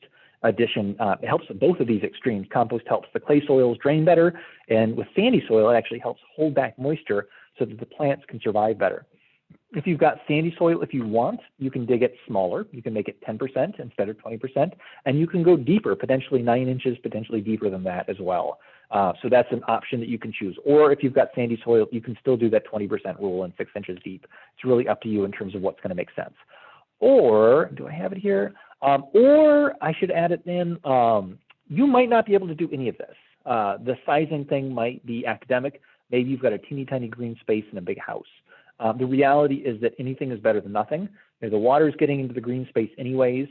addition helps both of these extremes. Compost helps the clay soils drain better, and with sandy soil, it actually helps hold back moisture so that the plants can survive better. If you've got sandy soil, if you want, you can dig it smaller. You can make it 10% instead of 20%, and you can go deeper, potentially 9 inches, potentially deeper than that as well. So that's an option that you can choose. Or if you've got sandy soil, you can still do that 20% rule and 6 inches deep. It's really up to you in terms of what's going to make sense. Or, do I have it here? Or I should add it in, you might not be able to do any of this. The sizing thing might be academic. Maybe you've got a teeny tiny green space in a big house. The reality is that anything is better than nothing. The water is getting into the green space anyways.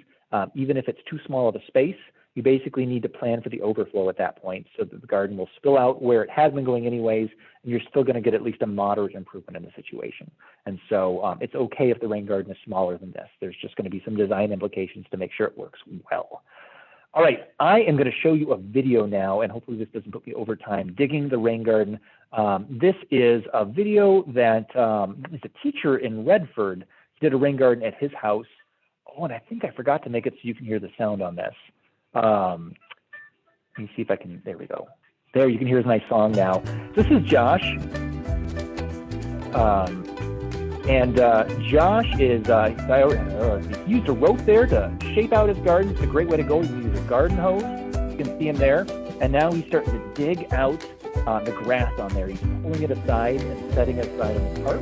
Even if it's too small of a space, you basically need to plan for the overflow at that point so that the garden will spill out where it has been going anyways, and you're still going to get at least a moderate improvement in the situation. And so it's okay if the rain garden is smaller than this. There's just going to be some design implications to make sure it works well. All right, I am going to show you a video now, and hopefully this doesn't put me over time, digging the rain garden. This is a video that is a teacher in Redford did a rain garden at his house. Oh, and I think I forgot to make it so you can hear the sound on this. Let me see if I can, there we go. There, you can hear his nice song now. This is Josh. Josh is, he used a rope there to shape out his garden. It's a great way to go. He can use a garden hose. You can see him there. And now he's starting to dig out the grass on there. He's pulling it aside and setting it aside on the tarp.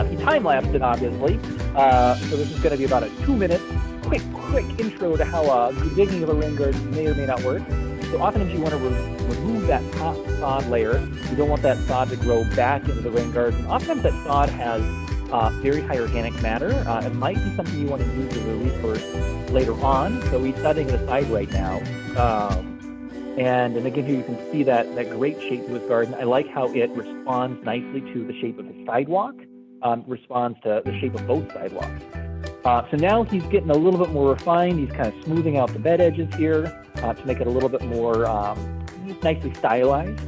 He time-lapsed it, obviously. So this is going to be about a 2-minute quick intro to how digging of a rain garden may or may not work. So oftentimes you want to remove that top sod layer. You don't want that sod to grow back into the rain garden. Oftentimes that sod has very high organic matter. It might be something you want to use as a resource later on. So he's setting it aside right now. And again, here you can see that great shape to his garden. I like how it responds nicely to the shape of the sidewalk, responds to the shape of both sidewalks. So now he's getting a little bit more refined. He's kind of smoothing out the bed edges here to make it a little bit more nicely stylized.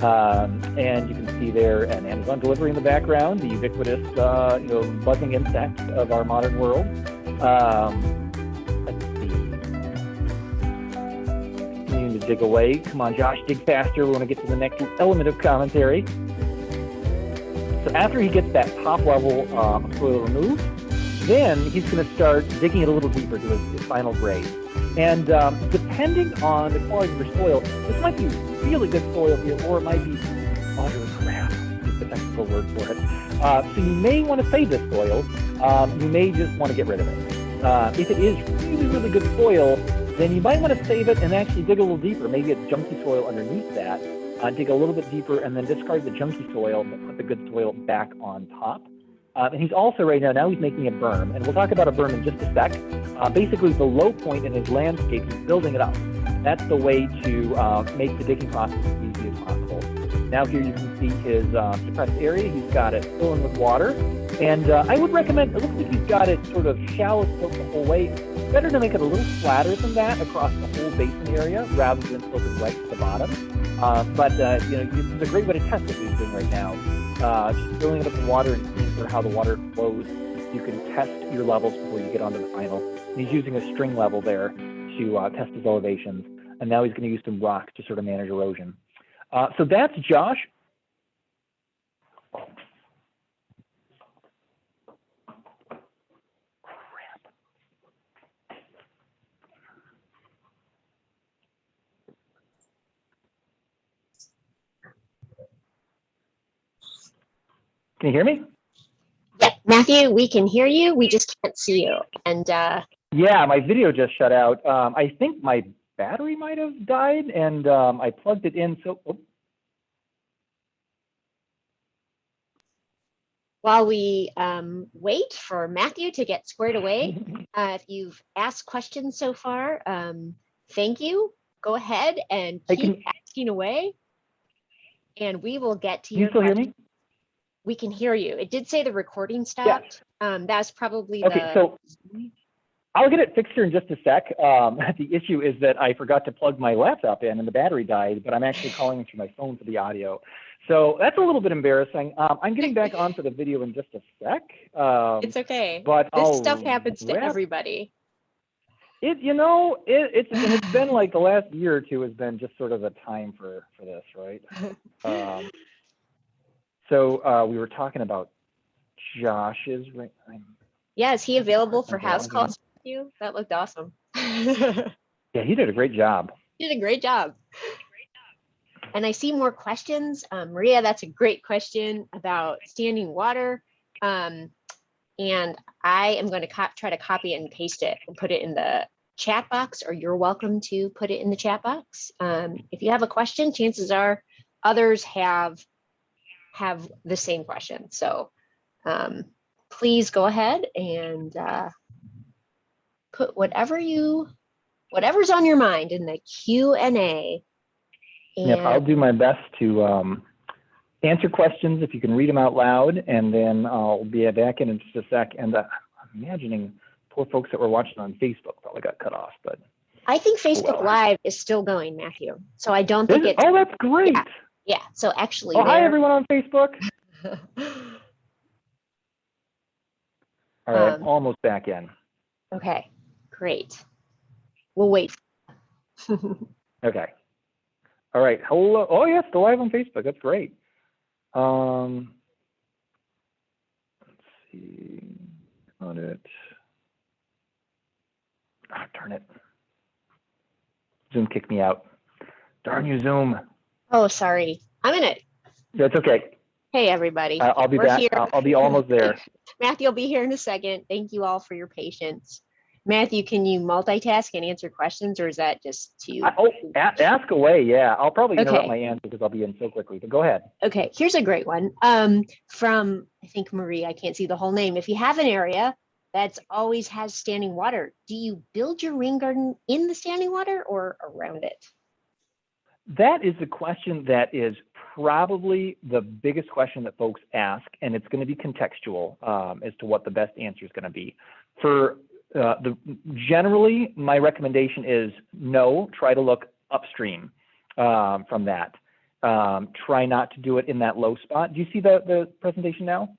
And you can see there an Amazon delivery in the background, the ubiquitous buzzing insect of our modern world. Let's see. Continuing to dig away. Come on, Josh, dig faster. We want to get to the next element of commentary. So after he gets that top level soil removed, then he's going to start digging it a little deeper to his final grade. And depending on the quality of your soil, this might be really good soil here, or it might be utter crap, is the technical word for it. So you may want to save this soil. You may just want to get rid of it. If it is really, really good soil, then you might want to save it and actually dig a little deeper. Maybe it's junky soil underneath that. Dig a little bit deeper and then discard the junky soil, but put the good soil back on top. And he's also right now he's making a berm, and we'll talk about a berm in just a sec. Basically, the low point in his landscape, he's building it up. That's the way to make the digging process as easy as possible. Now here you can see his suppressed area. He's got it filling with water. And I would recommend, it looks like he's got it sort of shallow slope the whole way. Better to make it a little flatter than that across the whole basin area rather than sloping right to the bottom. This is a great way to test what he's doing right now. Just filling it up with water and seeing sort of how the water flows. You can test your levels before you get onto the final. And he's using a string level there to test his elevations. And now he's going to use some rock to sort of manage erosion. So that's Josh. Can you hear me? Yeah, Matthew, we can hear you. We just can't see you. And yeah, my video just shut out. I think my battery might have died, and I plugged it in. So while we wait for Matthew to get squared away, if you've asked questions so far, thank you. Go ahead and keep asking away, and we will get to your questions. Can you still hear me? We can hear you. It did say the recording stopped. Yeah. That's probably okay. So I'll get it fixed here in just a sec. The issue is that I forgot to plug my laptop in and the battery died, but I'm actually calling through my phone for the audio. So that's a little bit embarrassing. I'm getting back onto the video in just a sec. It's okay. But this stuff happens to everybody. It's been like the last year or two has been just sort of a time for this, right? So we were talking about Josh's. Yeah, is he available for house calls with you? That looked awesome. Yeah, he did a great job. He did a great job. And I see more questions. Maria, that's a great question about standing water. And I am going to try to copy it and paste it and put it in the chat box, or you're welcome to put it in the chat box. If you have a question, chances are others have the same question. So please go ahead and put whatever's on your mind in the Q&A. Yep, I'll do my best to answer questions if you can read them out loud, and then I'll be back in just a sec. And I'm imagining poor folks that were watching on Facebook probably got cut off, but I think Oh, Facebook well. Live is still going, Matthew. So I don't Is think it? it's, Oh, that's great. yeah. Yeah. So actually Oh, hi, there. everyone on Facebook. All right, I'm almost back in. Okay, great. We'll wait. Okay. All right. Hello. Oh, yeah, still live on Facebook. That's great. Let's see. On it. Oh, darn it. Zoom kicked me out. Darn you, Zoom. Oh, sorry. I'm in it. That's okay. Hey, everybody. I'll be We're back. here. I'll be almost there. Matthew will be here in a second. Thank you all for your patience. Matthew, can you multitask and answer questions, or is that just too? Ask away. Yeah, I'll probably interrupt Okay. my answer because I'll be in so quickly. But go ahead. Okay, here's a great one. From, I think, Marie, I can't see the whole name. If you have an area that's always has standing water, do you build your rain garden in the standing water or around it? That is the question that is probably the biggest question that folks ask, and it's going to be contextual as to what the best answer is going to be. For generally, my recommendation is no, try to look upstream from that. Try not to do it in that low spot. Do you see the presentation now?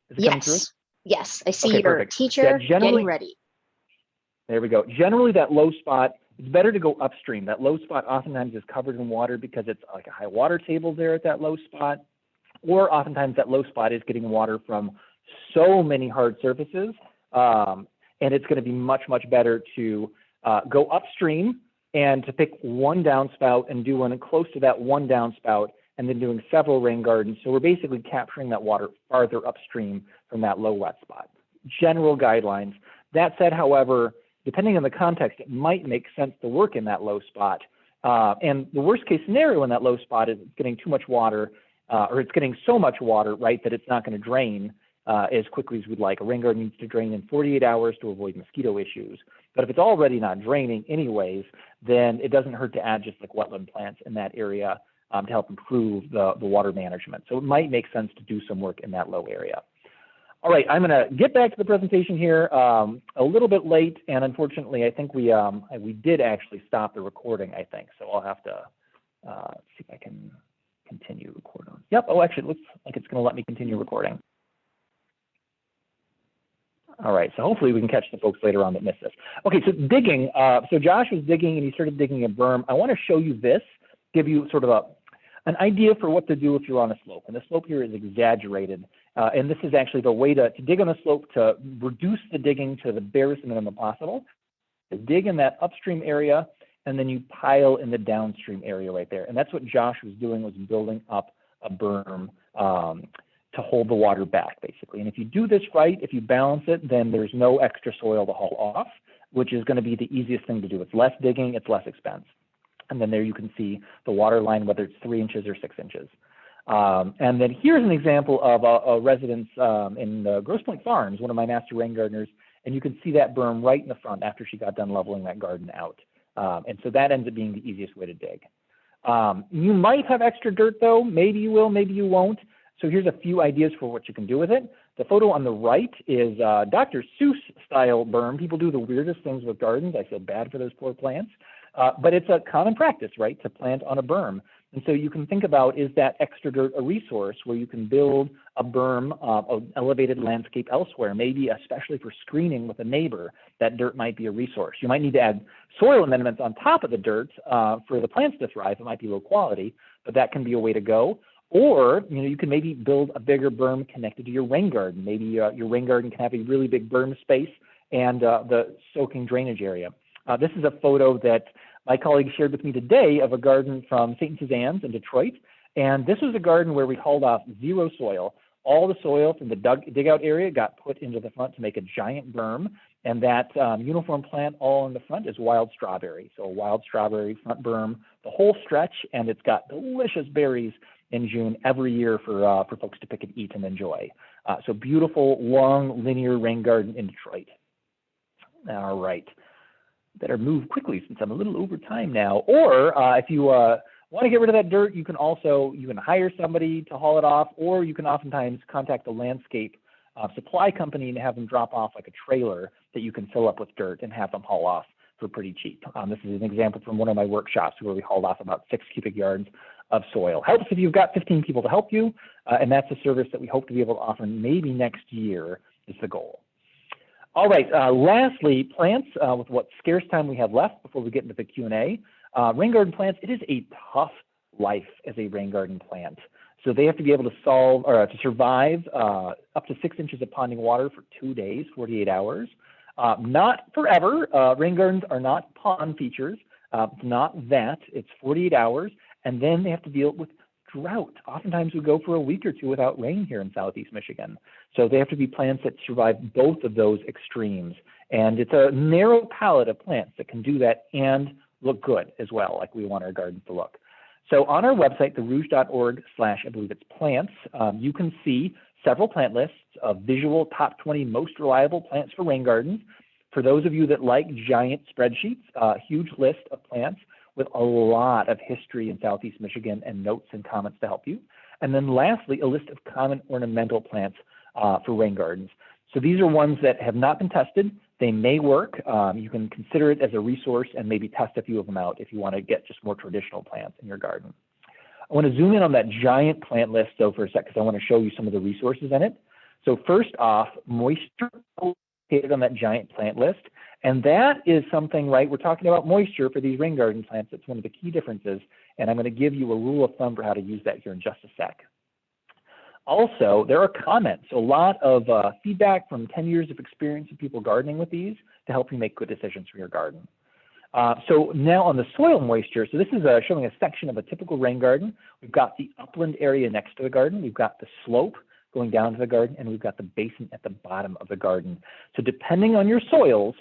Is it coming through? Yes, I see Okay, your perfect. teacher Yeah, getting ready. There we go. Generally, that low spot, it's better to go upstream. That low spot oftentimes is covered in water because it's like a high water table there at that low spot, or oftentimes that low spot is getting water from so many hard surfaces, and it's going to be much, much better to go upstream and to pick one downspout and do one close to that one downspout, and then doing several rain gardens. So we're basically capturing that water farther upstream from that low wet spot. General guidelines. That said, however, depending on the context, it might make sense to work in that low spot. And the worst case scenario in that low spot is it's getting too much water, or it's getting so much water, right, that it's not going to drain as quickly as we'd like. A rain garden needs to drain in 48 hours to avoid mosquito issues. But if it's already not draining anyways, then it doesn't hurt to add just like wetland plants in that area to help improve the water management. So it might make sense to do some work in that low area. All right, I'm going to get back to the presentation here a little bit late, and unfortunately, I think we did actually stop the recording, I think. So I'll have to see if I can continue recording. Yep, oh, actually, it looks like it's going to let me continue recording. All right, so hopefully we can catch the folks later on that missed this. Okay, so digging. So Josh was digging, and he started digging a berm. I want to show you this, give you sort of an idea for what to do if you're on a slope. And the slope here is exaggerated. And this is actually the way to dig on a slope to reduce the digging to the barest minimum possible. To dig in that upstream area, and then you pile in the downstream area right there. And that's what Josh was doing, was building up a berm to hold the water back, basically. And if you do this right, if you balance it, then there's no extra soil to haul off, which is going to be the easiest thing to do. It's less digging, it's less expense. And then there you can see the water line, whether it's 3 inches or 6 inches. And then here's an example of a residence in Grosse Pointe Farms, one of my master rain gardeners, and you can see that berm right in the front after she got done leveling that garden out. And so that ends up being the easiest way to dig. You might have extra dirt though, maybe you will, maybe you won't. So here's a few ideas for what you can do with it. The photo on the right is Dr. Seuss style berm. People do the weirdest things with gardens. I feel bad for those poor plants. But it's a common practice, right, to plant on a berm. And so you can think about, is that extra dirt a resource where you can build a berm, an elevated landscape elsewhere, maybe especially for screening with a neighbor, that dirt might be a resource. You might need to add soil amendments on top of the dirt for the plants to thrive. It might be low quality, but that can be a way to go. Or, you can maybe build a bigger berm connected to your rain garden. Maybe your rain garden can have a really big berm space and the soaking drainage area. This is a photo that my colleague shared with me today of a garden from St. Suzanne's in Detroit. And this was a garden where we hauled off zero soil. All the soil from the dig out area got put into the front to make a giant berm. And that uniform plant all in the front is wild strawberry. So a wild strawberry front berm, the whole stretch, and it's got delicious berries in June every year for folks to pick and eat and enjoy. So beautiful, long, linear rain garden in Detroit. All right. Better move quickly since I'm a little over time now. Or if you want to get rid of that dirt, you can hire somebody to haul it off, or you can oftentimes contact the landscape supply company and have them drop off like a trailer that you can fill up with dirt and have them haul off for pretty cheap. This is an example from one of my workshops where we hauled off about 6 cubic yards of soil. Helps if you've got 15 people to help you, and that's a service that we hope to be able to offer maybe next year is the goal. All right, lastly, plants, with what scarce time we have left before we get into the Q&A. Rain garden plants, it is a tough life as a rain garden plant. So they have to be able to survive up to 6 inches of ponding water for 2 days, 48 hours. Not forever. Rain gardens are not pond features. It's not that. It's 48 hours. And then they have to deal with drought. Oftentimes we go for a week or two without rain here in Southeast Michigan. So they have to be plants that survive both of those extremes. And it's a narrow palette of plants that can do that and look good as well, like we want our gardens to look. So on our website, therouge.org/ I believe it's plants, you can see several plant lists of visual top 20 most reliable plants for rain gardens. For those of you that like giant spreadsheets, a huge list of plants with a lot of history in Southeast Michigan and notes and comments to help you. And then lastly, a list of common ornamental plants for rain gardens. So these are ones that have not been tested. They may work. You can consider it as a resource and maybe test a few of them out if you want to get just more traditional plants in your garden. I want to zoom in on that giant plant list though for a sec because I want to show you some of the resources in it. So first off, moisture located on that giant plant list. And that is something, right, we're talking about moisture for these rain garden plants. It's one of the key differences. And I'm going to give you a rule of thumb for how to use that here in just a sec. Also, there are comments, a lot of feedback from 10 years of experience of people gardening with these to help you make good decisions for your garden. So now on the soil moisture, so this is showing a section of a typical rain garden. We've got the upland area next to the garden. We've got the slope going down to the garden, and we've got the basin at the bottom of the garden. So depending on your soils,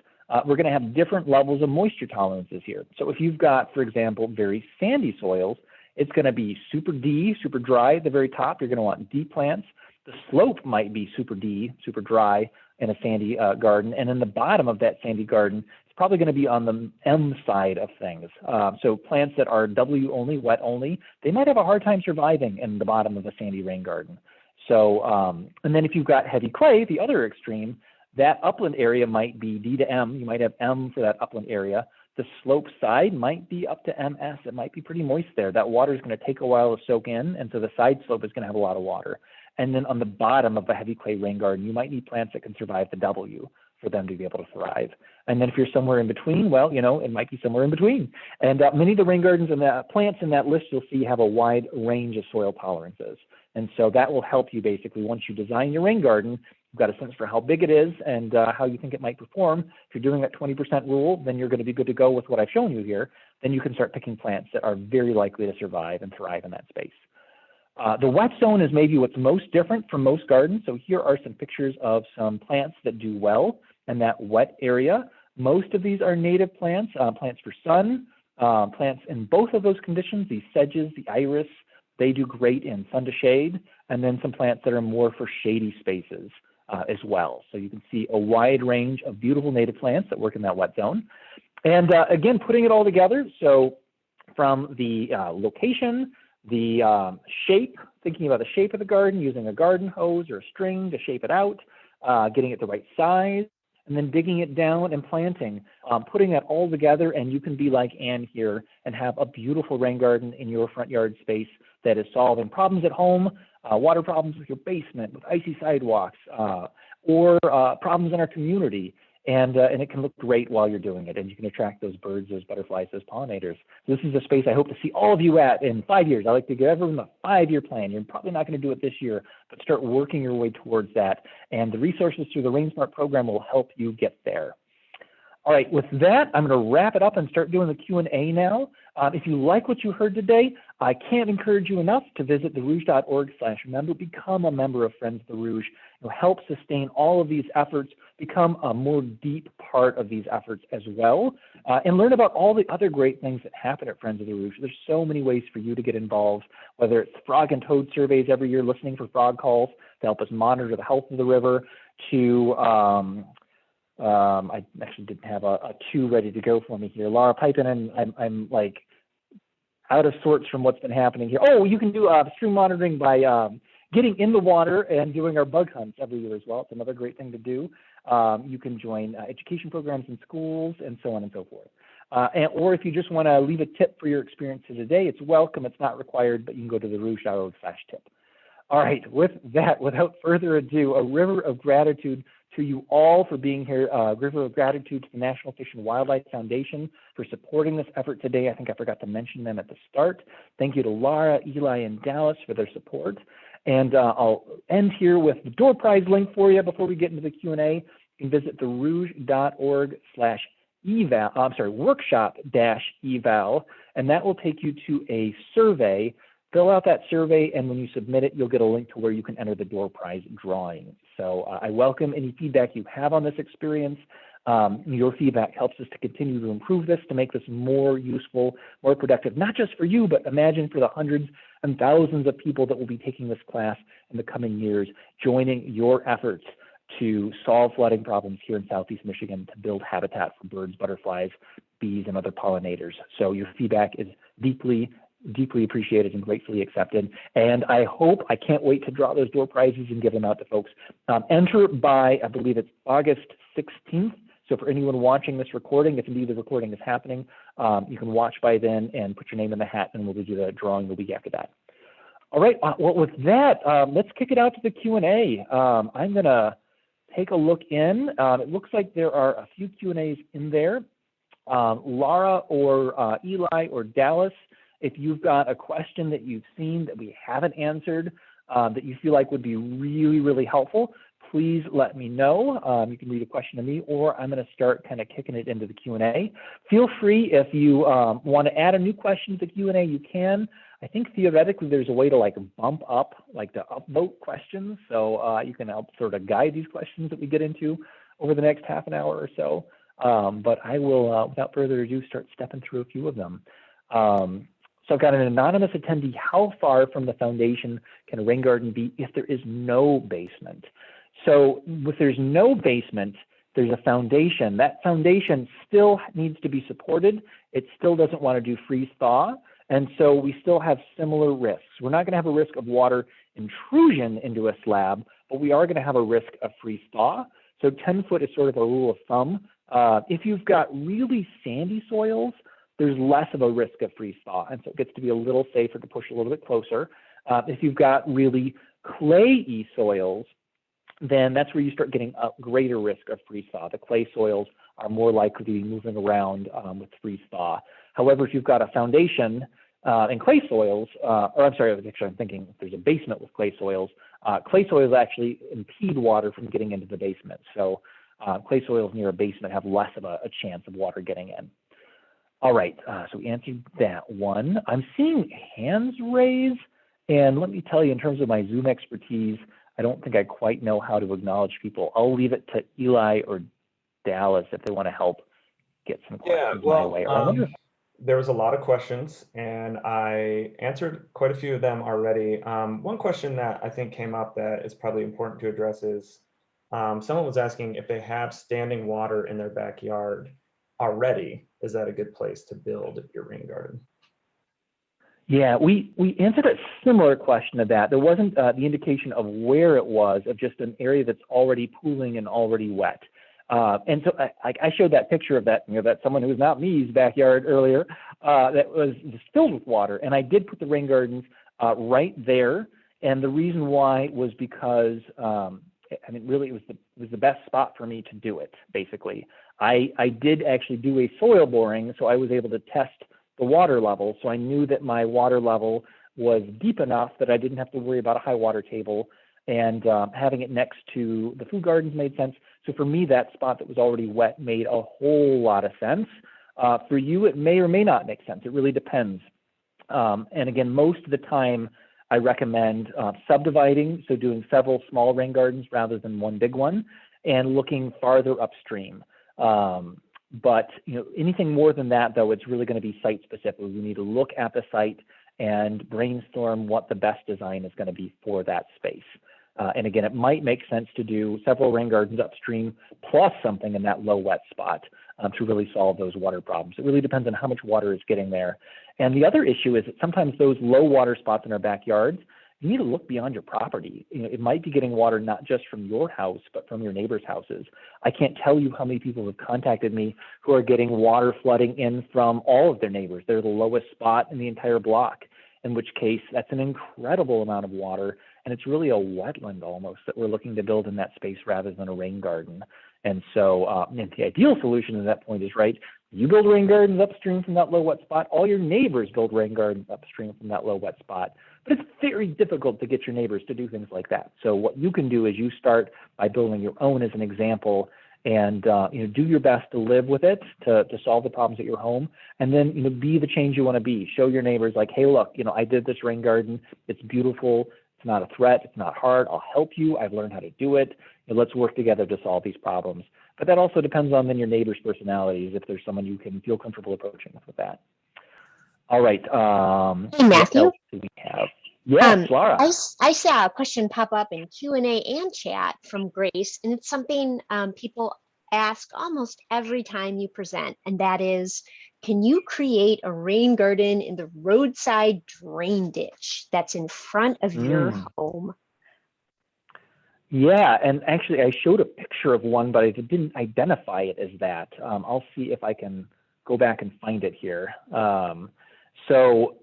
we're going to have different levels of moisture tolerances here. So if you've got, for example, very sandy soils, it's going to be super D, super dry at the very top. You're going to want D plants. The slope might be super D, super dry in a sandy garden. And in the bottom of that sandy garden, it's probably going to be on the M side of things. So plants that are W only, wet only, they might have a hard time surviving in the bottom of a sandy rain garden. So, and then if you've got heavy clay, the other extreme, that upland area might be D to M. You might have M for that upland area. The slope side might be up to MS. It might be pretty moist there. That water is going to take a while to soak in, and so the side slope is going to have a lot of water. And then on the bottom of a heavy clay rain garden, you might need plants that can survive the W for them to be able to thrive. And then if you're somewhere in between, well, you know, it might be somewhere in between. And many of the rain gardens and the plants in that list you'll see have a wide range of soil tolerances. And so that will help you basically once you design your rain garden, you've got a sense for how big it is and how you think it might perform. If you're doing that 20% rule, then you're going to be good to go with what I've shown you here. Then you can start picking plants that are very likely to survive and thrive in that space. The wet zone is maybe what's most different from most gardens. So here are some pictures of some plants that do well in that wet area. Most of these are native plants, plants for sun, plants in both of those conditions, the sedges, the iris, they do great in sun to shade, and then some plants that are more for shady spaces as well. So you can see a wide range of beautiful native plants that work in that wet zone. And again, putting it all together, so from the location, the shape, thinking about the shape of the garden, using a garden hose or a string to shape it out, getting it the right size, and then digging it down and planting, putting that all together, and you can be like Ann here and have a beautiful rain garden in your front yard space that is solving problems at home, water problems with your basement, with icy sidewalks, or problems in our community. And it can look great while you're doing it, and you can attract those birds, those butterflies, those pollinators. So this is a space I hope to see all of you at in 5 years. I like to give everyone a 5-year plan. You're probably not going to do it this year, but start working your way towards that. And the resources through the RainSmart program will help you get there. All right, with that, I'm going to wrap it up and start doing the Q&A now. If you like what you heard today, I can't encourage you enough to visit therouge.org/member, become a member of Friends of the Rouge. It'll help sustain all of these efforts, become a more deep part of these efforts as well, and learn about all the other great things that happen at Friends of the Rouge. There's so many ways for you to get involved, whether it's frog and toad surveys every year, listening for frog calls to help us monitor the health of the river, to I actually didn't have a cue ready to go for me here. Laura, pipe in, and I'm like out of sorts from what's been happening here. Oh, you can do stream monitoring by getting in the water and doing our bug hunts every year as well. It's another great thing to do. You can join education programs in schools and so on and so forth. Or if you just want to leave a tip for your experiences today, it's welcome. It's not required, but you can go to therouge.org/tip. All right, with that, without further ado, a river of gratitude to you all for being here. River of gratitude to the National Fish and Wildlife Foundation for supporting this effort today. I think I forgot to mention them at the start. Thank you to Laura, Eli, and Dallas for their support. And I'll end here with the door prize link for you before we get into the Q&A. You can visit workshop-eval, and that will take you to a survey. Fill out that survey, and when you submit it, you'll get a link to where you can enter the door prize drawing. So I welcome any feedback you have on this experience. Your feedback helps us to continue to improve this, to make this more useful, more productive, not just for you, but imagine for the hundreds and thousands of people that will be taking this class in the coming years, joining your efforts to solve flooding problems here in Southeast Michigan, to build habitat for birds, butterflies, bees, and other pollinators. So your feedback is deeply appreciated and gratefully accepted. And I can't wait to draw those door prizes and give them out to folks. Enter by, I believe it's August 16th. So for anyone watching this recording, if indeed the recording is happening, you can watch by then and put your name in the hat, and we'll do the drawing the week after that. All right, well, with that, let's kick it out to the Q&A. I'm gonna take a look in. It looks like there are a few Q&As in there. Laura or Eli or Dallas, if you've got a question that you've seen that we haven't answered, that you feel like would be really, really helpful, please let me know. You can read a question to me, or I'm going to start kind of kicking it into the Q&A. Feel free, if you want to add a new question to the Q&A, you can. I think theoretically there's a way to like bump up, like to upvote questions. So you can help sort of guide these questions that we get into over the next half an hour or so. But I will, without further ado, start stepping through a few of them. So I've got an anonymous attendee. How far from the foundation can a rain garden be if there is no basement? So if there's no basement, there's a foundation. That foundation still needs to be supported. It still doesn't want to do freeze thaw. And so we still have similar risks. We're not going to have a risk of water intrusion into a slab, but we are going to have a risk of freeze thaw. So 10 foot is sort of a rule of thumb. If you've got really sandy soils, there's less of a risk of freeze thaw. And so it gets to be a little safer to push a little bit closer. If you've got really clayey soils, then that's where you start getting a greater risk of freeze thaw. The clay soils are more likely to be moving around with freeze thaw. However, if you've got a foundation and clay soils, or I'm sorry, actually I'm thinking if there's a basement with clay soils actually impede water from getting into the basement. So clay soils near a basement have less of a chance of water getting in. All right, so we answered that one. I'm seeing hands raised, and let me tell you, in terms of my Zoom expertise, I don't think I quite know how to acknowledge people. I'll leave it to Eli or Dallas if they want to help get some questions my way. There was a lot of questions, and I answered quite a few of them already. One question that I think came up that is probably important to address is someone was asking if they have standing water in their backyard already, is that a good place to build your rain garden? Yeah, we answered a similar question to that. There wasn't the indication of where it was, of just an area that's already pooling and already wet. And so I showed that picture of that, that someone who was not me's backyard earlier, that was just filled with water. And I did put the rain gardens right there. And the reason why was because, I mean, really it was the best spot for me to do it, basically. I did actually do a soil boring, so I was able to test the water level. So I knew that my water level was deep enough that I didn't have to worry about a high water table, and having it next to the food gardens made sense. So for me, that spot that was already wet made a whole lot of sense. For you, it may or may not make sense. It really depends. And again, most of the time I recommend subdividing, so doing several small rain gardens rather than one big one, and looking farther upstream. But anything more than that, though, it's really going to be site specific. We need to look at the site and brainstorm what the best design is going to be for that space. And again, it might make sense to do several rain gardens upstream plus something in that low wet spot to really solve those water problems. It really depends on how much water is getting there. And the other issue is that sometimes those low water spots in our backyards, you need to look beyond your property. It might be getting water not just from your house, but from your neighbors' houses. I can't tell you how many people have contacted me who are getting water flooding in from all of their neighbors. They're the lowest spot in the entire block, in which case that's an incredible amount of water. And it's really a wetland almost that we're looking to build in that space rather than a rain garden. And so and the ideal solution at that point is, right, you build rain gardens upstream from that low wet spot, all your neighbors build rain gardens upstream from that low wet spot. But it's very difficult to get your neighbors to do things like that. So what you can do is you start by building your own as an example, and do your best to live with it, to solve the problems at your home, and then be the change you want to be. Show your neighbors like, hey, look, I did this rain garden. It's beautiful. It's not a threat. It's not hard. I'll help you. I've learned how to do it. Let's work together to solve these problems. But that also depends on then your neighbor's personalities, if there's someone you can feel comfortable approaching with that. All right. Hey, Matthew. What else do we have? Yes, Laura. I saw a question pop up in Q&A and chat from Grace, and it's something people ask almost every time you present, and that is, can you create a rain garden in the roadside drain ditch that's in front of your home? Yeah, and actually I showed a picture of one, but I didn't identify it as that. I'll see if I can go back and find it here. So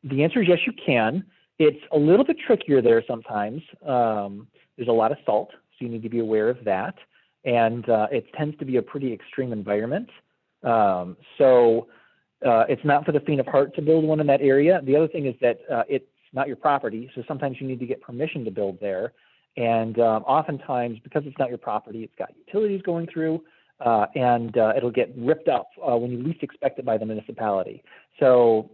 the answer is yes, you can. It's a little bit trickier there sometimes. There's a lot of salt, so you need to be aware of that. And it tends to be a pretty extreme environment. So it's not for the faint of heart to build one in that area. The other thing is that it's not your property, so sometimes you need to get permission to build there. And oftentimes, because it's not your property, it's got utilities going through, and it'll get ripped up when you least expect it by the municipality. So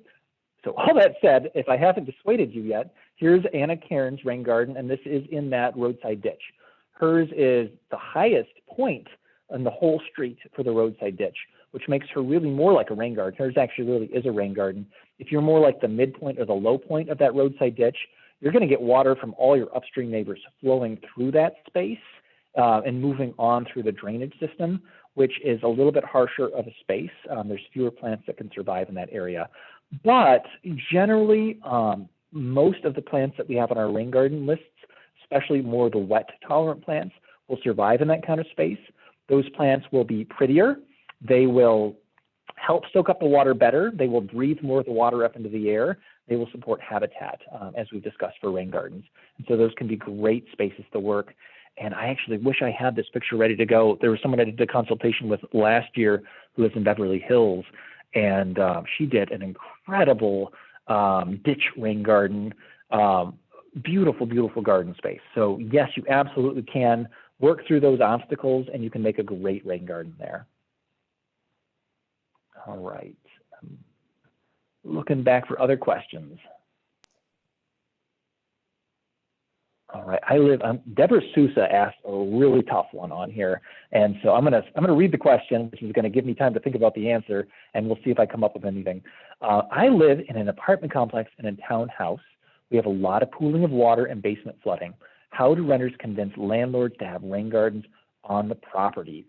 all that said, if I haven't dissuaded you yet, here's Anna Cairns' rain garden, and this is in that roadside ditch. Hers is the highest point on the whole street for the roadside ditch, which makes her really more like a rain garden. Hers actually really is a rain garden. If you're more like the midpoint or the low point of that roadside ditch, you're going to get water from all your upstream neighbors flowing through that space and moving on through the drainage system, which is a little bit harsher of a space. There's fewer plants that can survive in that area. But generally, most of the plants that we have on our rain garden lists, especially more of the wet tolerant plants, will survive in that kind of space. Those plants will be prettier. They will help soak up the water better. They will breathe more of the water up into the air. They will support habitat, as we've discussed for rain gardens. And so those can be great spaces to work. And I actually wish I had this picture ready to go. There was someone I did a consultation with last year who lives in Beverly Hills, and she did an incredible ditch rain garden, beautiful, beautiful garden space. So yes, you absolutely can work through those obstacles, and you can make a great rain garden there. All right. Looking back for other questions. All right, Deborah Sousa asked a really tough one on here, and so I'm gonna read the question, which is gonna give me time to think about the answer, and we'll see if I come up with anything. I live in an apartment complex in a townhouse. We have a lot of pooling of water and basement flooding. How do renters convince landlords to have rain gardens on the property?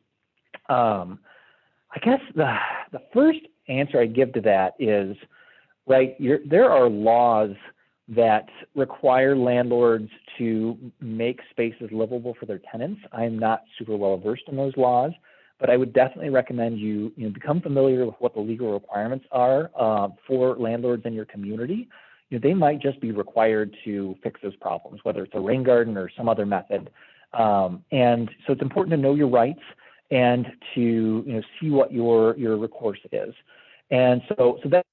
I guess the first answer I give to that is, right, there are laws that require landlords to make spaces livable for their tenants. I'm not super well versed in those laws, but I would definitely recommend you become familiar with what the legal requirements are for landlords in your community. They might just be required to fix those problems, whether it's a rain garden or some other method. And so it's important to know your rights and to see what your recourse is. And so that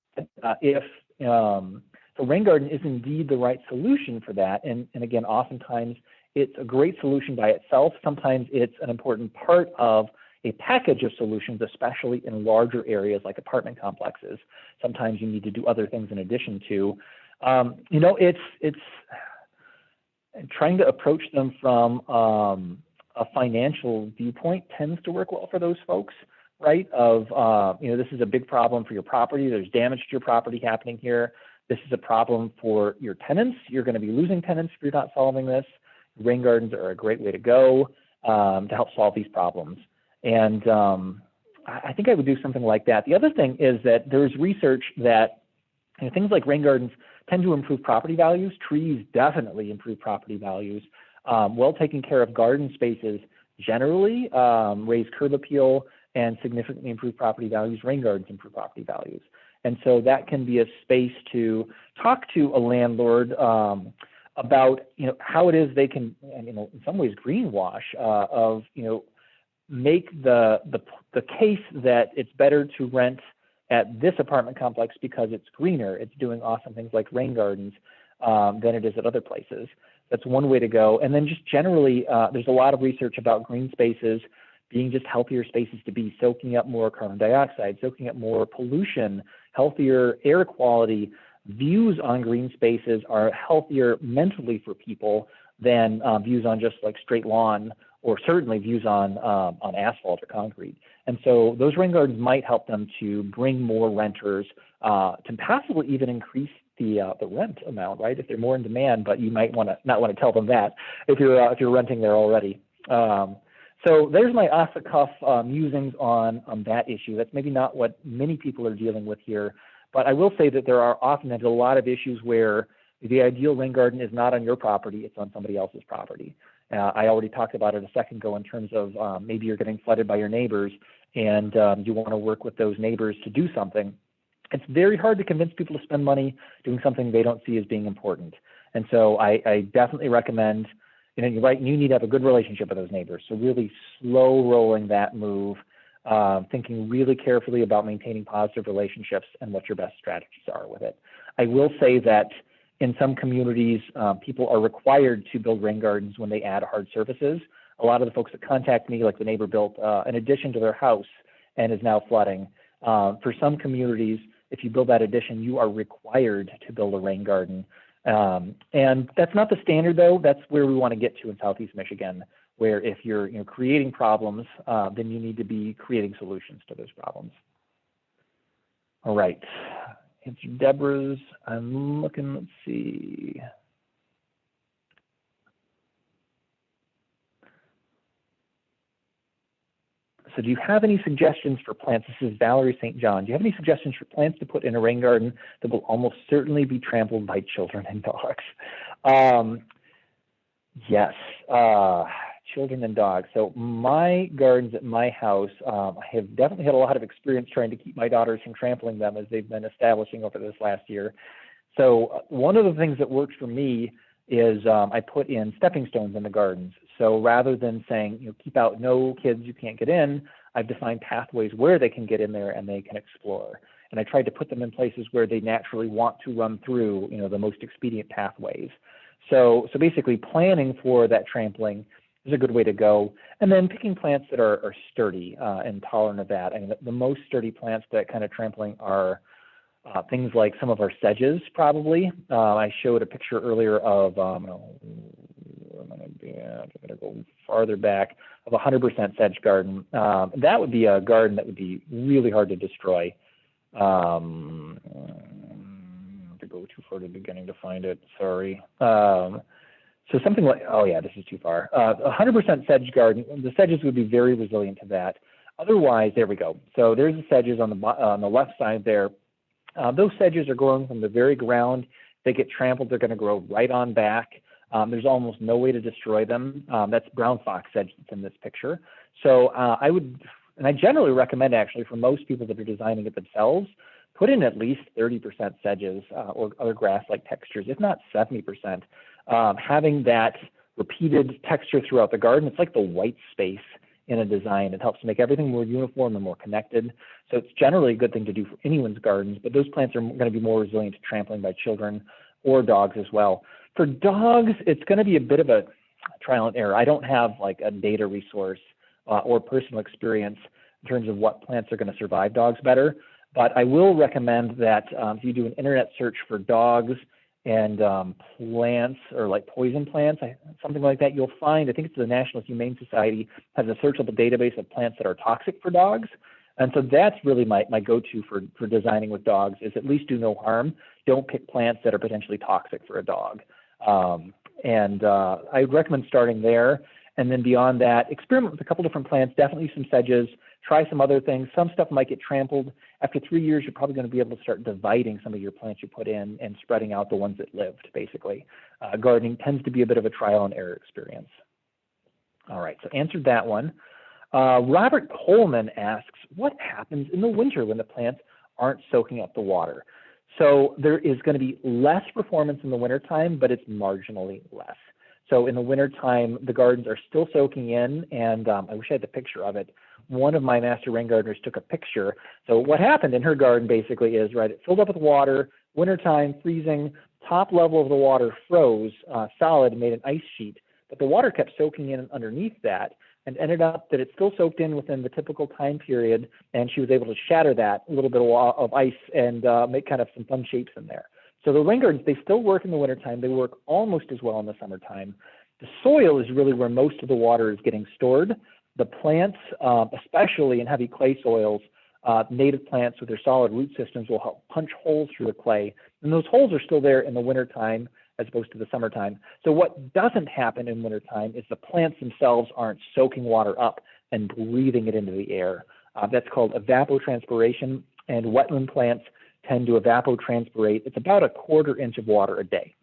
if the rain garden is indeed the right solution for that, and again, oftentimes it's a great solution by itself. Sometimes it's an important part of a package of solutions, especially in larger areas like apartment complexes. Sometimes you need to do other things in addition to. It's trying to approach them from a financial viewpoint tends to work well for those folks, right? This is a big problem for your property. There's damage to your property happening here. This is a problem for your tenants. You're going to be losing tenants if you're not solving this. Rain gardens are a great way to go to help solve these problems. And I think I would do something like that. The other thing is that there's research that things like rain gardens tend to improve property values. Trees definitely improve property values. Well taken care of garden spaces generally raise curb appeal and significantly improve property values. Rain gardens improve property values. And so that can be a space to talk to a landlord about, how it is they can, in some ways, greenwash of, make the case that it's better to rent at this apartment complex because it's greener, it's doing awesome things like rain gardens than it is at other places. That's one way to go. And then just generally, there's a lot of research about green spaces being just healthier spaces to be, soaking up more carbon dioxide, soaking up more pollution, healthier air quality. Views on green spaces are healthier mentally for people than views on just like straight lawn, or certainly views on asphalt or concrete. And so those rain gardens might help them to bring more renters, to possibly even increase the rent amount, right? If they're more in demand, but you might not want to tell them that if you're renting there already. So there's my off the cuff musings on that issue. That's maybe not what many people are dealing with here, but I will say that there are often a lot of issues where the ideal rain garden is not on your property, it's on somebody else's property. I already talked about it a second ago in terms of maybe you're getting flooded by your neighbors and you want to work with those neighbors to do something. It's very hard to convince people to spend money doing something they don't see as being important. And so I definitely recommend, you're right, you need to have a good relationship with those neighbors. So really slow rolling that move, thinking really carefully about maintaining positive relationships and what your best strategies are with it. I will say that in some communities, people are required to build rain gardens when they add hard surfaces. A lot of the folks that contact me, like the neighbor built an addition to their house and is now flooding. For some communities, if you build that addition, you are required to build a rain garden. And that's not the standard, though. That's where we want to get to in Southeast Michigan, where if you're creating problems, then you need to be creating solutions to those problems. All right. Answer Deborah's. I'm looking, let's see. So do you have any suggestions for plants? This is Valerie St. John. Do you have any suggestions for plants to put in a rain garden that will almost certainly be trampled by children and dogs? Yes, children and dogs. So my gardens at my house, I have definitely had a lot of experience trying to keep my daughters from trampling them as they've been establishing over this last year. So one of the things that works for me is I put in stepping stones in the gardens. So rather than saying, keep out, no kids, you can't get in, I've defined pathways where they can get in there and they can explore. And I tried to put them in places where they naturally want to run through, the most expedient pathways. So basically planning for that trampling is a good way to go. And then picking plants that are sturdy and tolerant of that. I mean, the most sturdy plants that kind of trampling are things like some of our sedges, probably. I showed a picture earlier of, I'm going to go farther back, of a 100% sedge garden. That would be a garden that would be really hard to destroy. To go too far to the beginning to find it, sorry. So something like, oh yeah, this is too far. 100% sedge garden, the sedges would be very resilient to that. Otherwise, there we go. So there's the sedges on the left side there. Those sedges are growing from the very ground. If they get trampled, they're going to grow right on back. There's almost no way to destroy them. That's brown fox sedge that's in this picture. So I generally recommend actually for most people that are designing it themselves, put in at least 30% sedges or other grass-like textures, if not 70%. Having that repeated texture throughout the garden, it's like the white space in a design. It helps to make everything more uniform and more connected. So it's generally a good thing to do for anyone's gardens, but those plants are going to be more resilient to trampling by children or dogs as well. For dogs, it's going to be a bit of a trial and error. I don't have like a data resource or personal experience in terms of what plants are going to survive dogs better, but I will recommend that if you do an internet search for dogs and plants or like poison plants, something like that, you'll find, I think it's the National Humane Society has a searchable database of plants that are toxic for dogs. And so that's really my go-to for designing with dogs is at least do no harm. Don't pick plants that are potentially toxic for a dog. I recommend starting there. And then beyond that, experiment with a couple different plants, definitely some sedges, Try some other things. Some stuff might get trampled. After 3 years, you're probably going to be able to start dividing some of your plants you put in and spreading out the ones that lived, basically. Gardening tends to be a bit of a trial and error experience. All right, so answered that one. Robert Coleman asks, what happens in the winter when the plants aren't soaking up the water? So there is going to be less performance in the wintertime, but it's marginally less. So in the wintertime, the gardens are still soaking in, and I wish I had the picture of it. One of my master rain gardeners took a picture. So what happened in her garden basically is, right, it filled up with water, wintertime, freezing, top level of the water froze solid and made an ice sheet, but the water kept soaking in underneath that, and ended up that it still soaked in within the typical time period, and she was able to shatter that little bit of ice and make kind of some fun shapes in there. So the rain gardens, they still work in the wintertime. They work almost as well in the summertime. The soil is really where most of the water is getting stored. The plants, especially in heavy clay soils, native plants with their solid root systems will help punch holes through the clay. And those holes are still there in the wintertime as opposed to the summertime. So what doesn't happen in wintertime is the plants themselves aren't soaking water up and breathing it into the air. That's called evapotranspiration, and wetland plants tend to evapotranspirate. It's about a 1/4 inch of water a day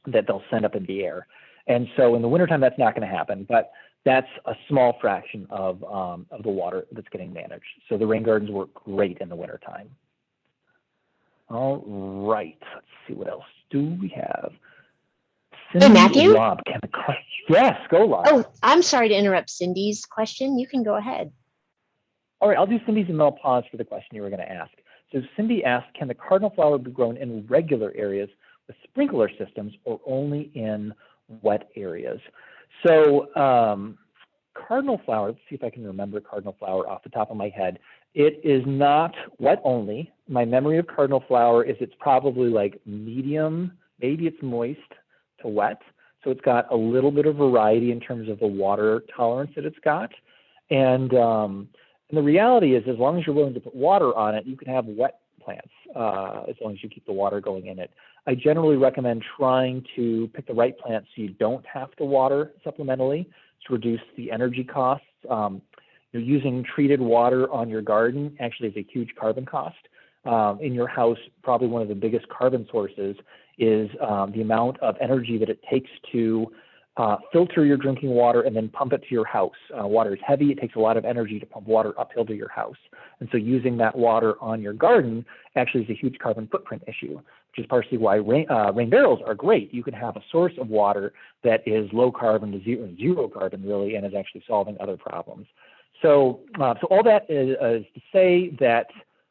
that they'll send up in the air. And so in the wintertime, that's not going to happen, but that's a small fraction of the water that's getting managed. So the rain gardens work great in the wintertime. All right, let's see, what else do we have? Hey, Matthew? Lob, yes, go Lob. Oh, I'm sorry to interrupt Cindy's question. You can go ahead. All right, I'll do Cindy's and then I'll pause for the question you were going to ask. So Cindy asked, can the cardinal flower be grown in regular areas with sprinkler systems or only in wet areas? So cardinal flower, let's see if I can remember cardinal flower off the top of my head. It is not wet only. My memory of cardinal flower is it's probably like medium, maybe it's moist to wet. So it's got a little bit of variety in terms of the water tolerance that it's got. And the reality is, as long as you're willing to put water on it, you can have wet plants as long as you keep the water going in it. I generally recommend trying to pick the right plants so you don't have to water supplementally to reduce the energy costs. You're using treated water on your garden actually is a huge carbon cost. In your house, probably one of the biggest carbon sources is the amount of energy that it takes to filter your drinking water and then pump it to your house. Water is heavy. It takes a lot of energy to pump water uphill to your house. And so using that water on your garden actually is a huge carbon footprint issue, which is partially why rain barrels are great. You can have a source of water that is low carbon to zero carbon really, and is actually solving other problems. So, so all that is to say that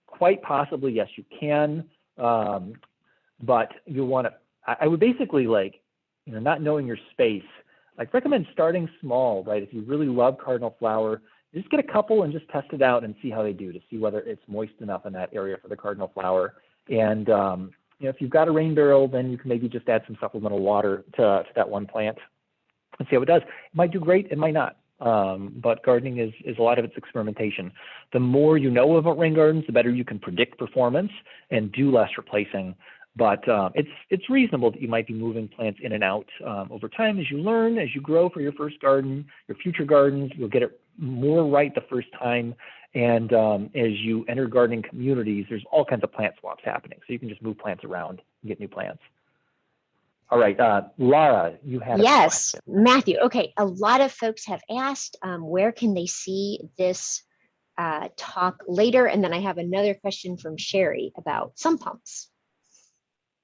quite possibly, yes, you can, but you want to, I would basically like, not knowing your space, like recommend starting small, right? If you really love cardinal flower, just get a couple and just test it out and see how they do to see whether it's moist enough in that area for the cardinal flower. And if you've got a rain barrel, then you can maybe just add some supplemental water to that one plant and see how it does. It might do great, it might not. But gardening is a lot of its experimentation. The more you know about rain gardens, the better you can predict performance and do less replacing. But it's reasonable that you might be moving plants in and out over time as you learn, as you grow for your first garden, your future gardens. You'll get it more right the first time. And as you enter gardening communities, there's all kinds of plant swaps happening. So you can just move plants around and get new plants. All right, Laura, you had a question. Matthew. Okay, a lot of folks have asked where can they see this talk later? And then I have another question from Sherry about sump pumps.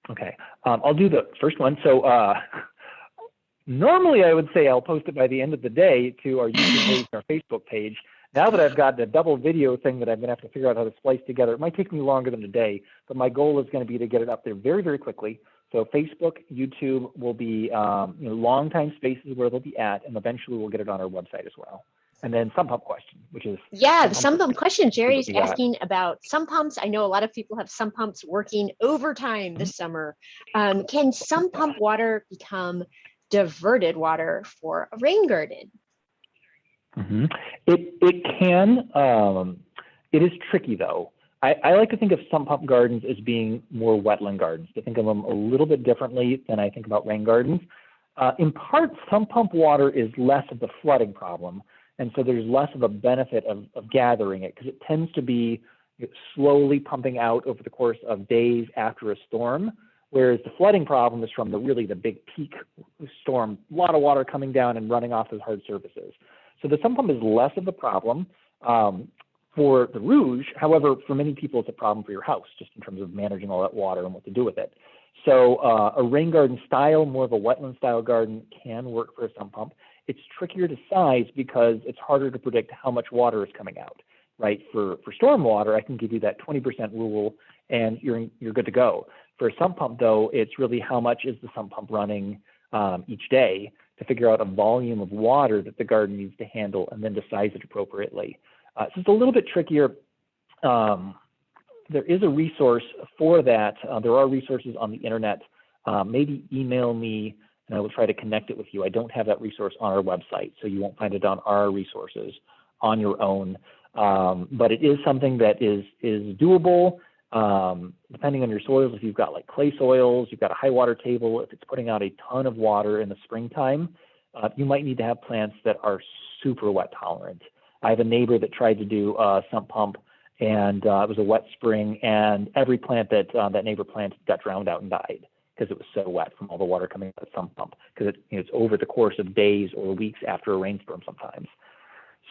Okay, I'll do the first one. So normally I would say I'll post it by the end of the day to our YouTube page and our Facebook page. Now that I've got the double video thing that I'm gonna have to figure out how to splice together, it might take me longer than a day, but my goal is gonna be to get it up there very, very quickly. So Facebook, YouTube will be long time spaces where they'll be at, and eventually we'll get it on our website as well. And then sump pump question, which is the sump pump question. Jerry's asking about sump pumps. I know a lot of people have sump pumps working overtime this summer. Can sump pump water become diverted water for a rain garden? It can. It is tricky though. I like to think of sump pump gardens as being more wetland gardens, to think of them a little bit differently than I think about rain gardens. In part, sump pump water is less of the flooding problem, And so there's less of a benefit of gathering it because it tends to be slowly pumping out over the course of days after a storm. Whereas the flooding problem is from the big peak storm, a lot of water coming down and running off those hard surfaces. So the sump pump is less of a problem for the Rouge. However, for many people, it's a problem for your house, just in terms of managing all that water and what to do with it. So a rain garden style, more of a wetland style garden can work for a sump pump. It's trickier to size because it's harder to predict how much water is coming out, right? For storm water, I can give you that 20% rule and you're good to go. For a sump pump, though, it's really how much is the sump pump running each day to figure out a volume of water that the garden needs to handle and then to size it appropriately. So it's a little bit trickier. There is a resource for that. There are resources on the internet. Maybe email me and I will try to connect it with you. I don't have that resource on our website, so you won't find it on our resources on your own. But it is something that is doable. Depending on your soils, if you've got like clay soils, you've got a high water table, if it's putting out a ton of water in the springtime, you might need to have plants that are super wet tolerant. I have a neighbor that tried to do a sump pump, and it was a wet spring, and every plant that that neighbor planted got drowned out and died because it was so wet from all the water coming out of the sump pump, because it's over the course of days or weeks after a rainstorm sometimes.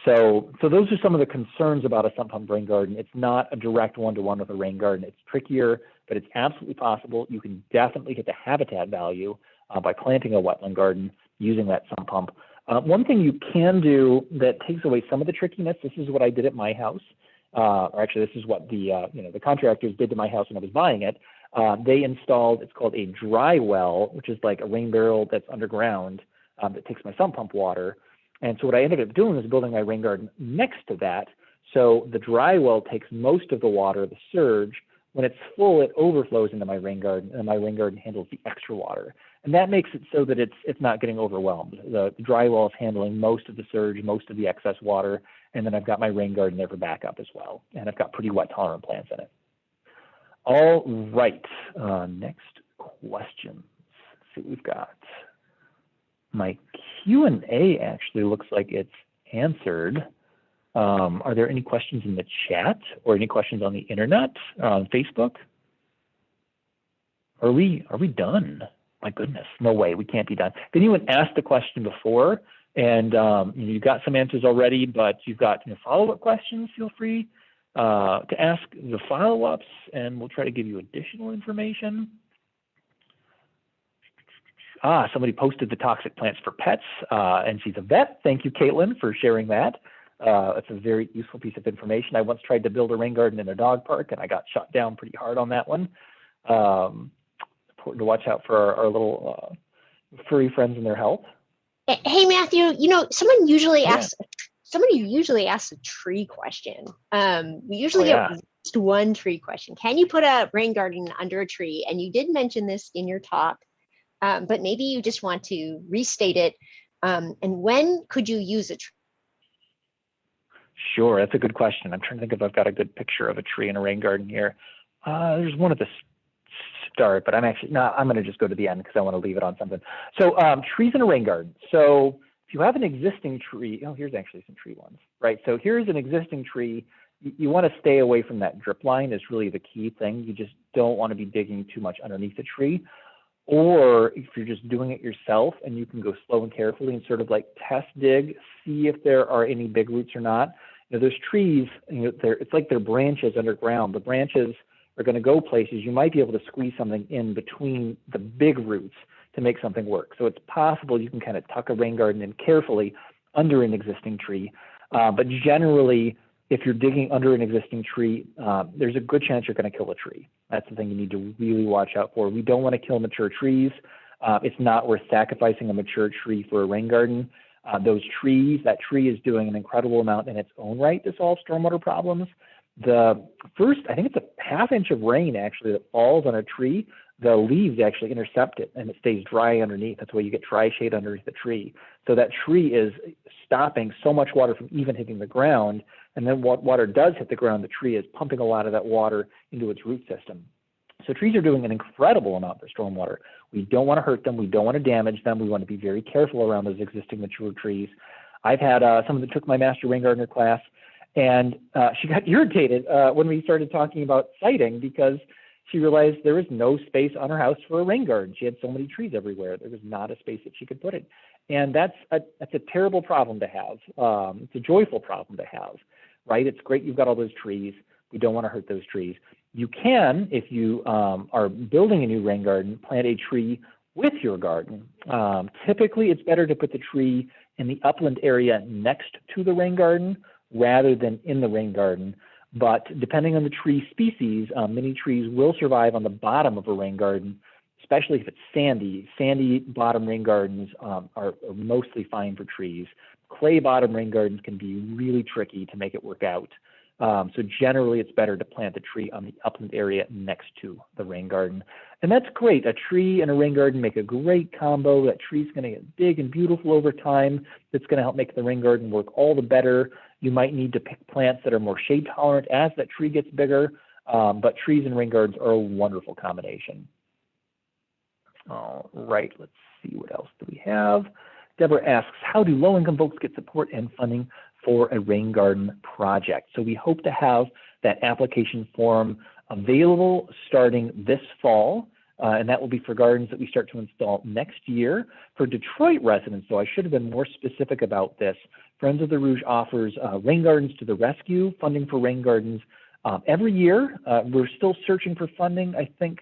So those are some of the concerns about a sump pump rain garden. It's not a direct one-to-one with a rain garden. It's trickier, but it's absolutely possible. You can definitely hit the habitat value by planting a wetland garden using that sump pump. One thing you can do that takes away some of the trickiness, this is what I did at my house, or actually this is what the contractors did to my house when I was buying it. They installed, it's called a dry well, which is like a rain barrel that's underground that takes my sump pump water. And so what I ended up doing was building my rain garden next to that. So the dry well takes most of the water, the surge. When it's full, it overflows into my rain garden, and my rain garden handles the extra water. And that makes it so that it's not getting overwhelmed. The dry well is handling most of the surge, most of the excess water, and then I've got my rain garden there for backup as well. And I've got pretty wet tolerant plants in it. All right, next question. Let's see what we've got. My Q&A actually looks like it's answered. Are there any questions in the chat or any questions on the internet, on Facebook? Are we done? My goodness, no way, we can't be done. If anyone asked the question before and you got some answers already, but you've got follow-up questions, feel free to ask the follow-ups and we'll try to give you additional information. Somebody posted the toxic plants for pets, and she's a vet. Thank you, Caitlin, for sharing that. It's a very useful piece of information. I once tried to build a rain garden in a dog park, and I got shot down pretty hard on that one. Important to watch out for our little furry friends and their health. Hey, Matthew, someone usually asks. Somebody usually asks a tree question. We usually get just one tree question. Can you put a rain garden under a tree? And you did mention this in your talk. But maybe you just want to restate it. And when could you use a tree? Sure, that's a good question. I'm trying to think if I've got a good picture of a tree in a rain garden here. There's one at the start, but I'm actually not. I'm going to just go to the end because I want to leave it on something. So trees in a rain garden. So if you have an existing tree, here's actually some tree ones, right? So here's an existing tree. You want to stay away from that drip line is really the key thing. You just don't want to be digging too much underneath the tree. Or if you're just doing it yourself and you can go slow and carefully and sort of like test dig, see if there are any big roots or not. Those trees, it's like they're branches underground. The branches are going to go places. You might be able to squeeze something in between the big roots to make something work. So it's possible you can kind of tuck a rain garden in carefully under an existing tree. But generally, if you're digging under an existing tree, there's a good chance you're going to kill a tree. That's the thing you need to really watch out for. We don't want to kill mature trees. It's not worth sacrificing a mature tree for a rain garden. That tree is doing an incredible amount in its own right to solve stormwater problems. The first, I think it's a ½ inch of rain actually that falls on a tree, the leaves actually intercept it and it stays dry underneath. That's why you get dry shade underneath the tree. So that tree is stopping so much water from even hitting the ground. And then what water does hit the ground, the tree is pumping a lot of that water into its root system. So trees are doing an incredible amount for stormwater. We don't want to hurt them. We don't want to damage them. We want to be very careful around those existing mature trees. I've had someone that took my master rain gardener class, and she got irritated when we started talking about siting because she realized there was no space on her house for a rain garden. She had so many trees everywhere. There was not a space that she could put it. And that's a terrible problem to have. It's a joyful problem to have, right? It's great you've got all those trees. We don't want to hurt those trees. You can, if you are building a new rain garden, plant a tree with your garden. Typically, it's better to put the tree in the upland area next to the rain garden rather than in the rain garden. But depending on the tree species, many trees will survive on the bottom of a rain garden, especially if it's sandy. Sandy bottom rain gardens are mostly fine for trees. Clay bottom rain gardens can be really tricky to make it work out. So generally, it's better to plant the tree on the upland area next to the rain garden. And that's great. A tree and a rain garden make a great combo. That tree's going to get big and beautiful over time. That's going to help make the rain garden work all the better. You might need to pick plants that are more shade tolerant as that tree gets bigger. But trees and rain gardens are a wonderful combination. All right, let's see what else do we have. Deborah asks, how do low-income folks get support and funding for a rain garden project? So we hope to have that application form available starting this fall, and that will be for gardens that we start to install next year. For Detroit residents, though, I should have been more specific about this. Friends of the Rouge offers Rain Gardens to the Rescue, funding for rain gardens every year. We're still searching for funding, I think,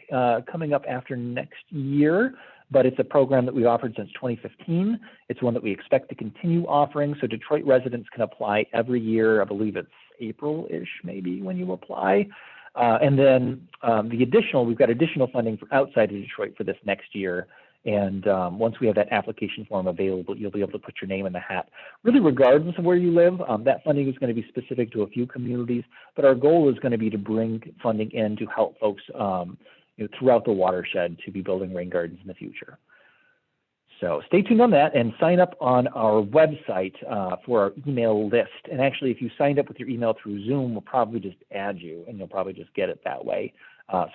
coming up after next year, but it's a program that we've offered since 2015. It's one that we expect to continue offering. So Detroit residents can apply every year. I believe it's April-ish maybe when you apply. And then we've got additional funding for outside of Detroit for this next year. And once we have that application form available, you'll be able to put your name in the hat. Really, regardless of where you live, that funding is going to be specific to a few communities, but our goal is going to be to bring funding in to help folks throughout the watershed to be building rain gardens in the future. So stay tuned on that and sign up on our website for our email list. And actually, if you signed up with your email through Zoom, we'll probably just add you and you'll probably just get it that way.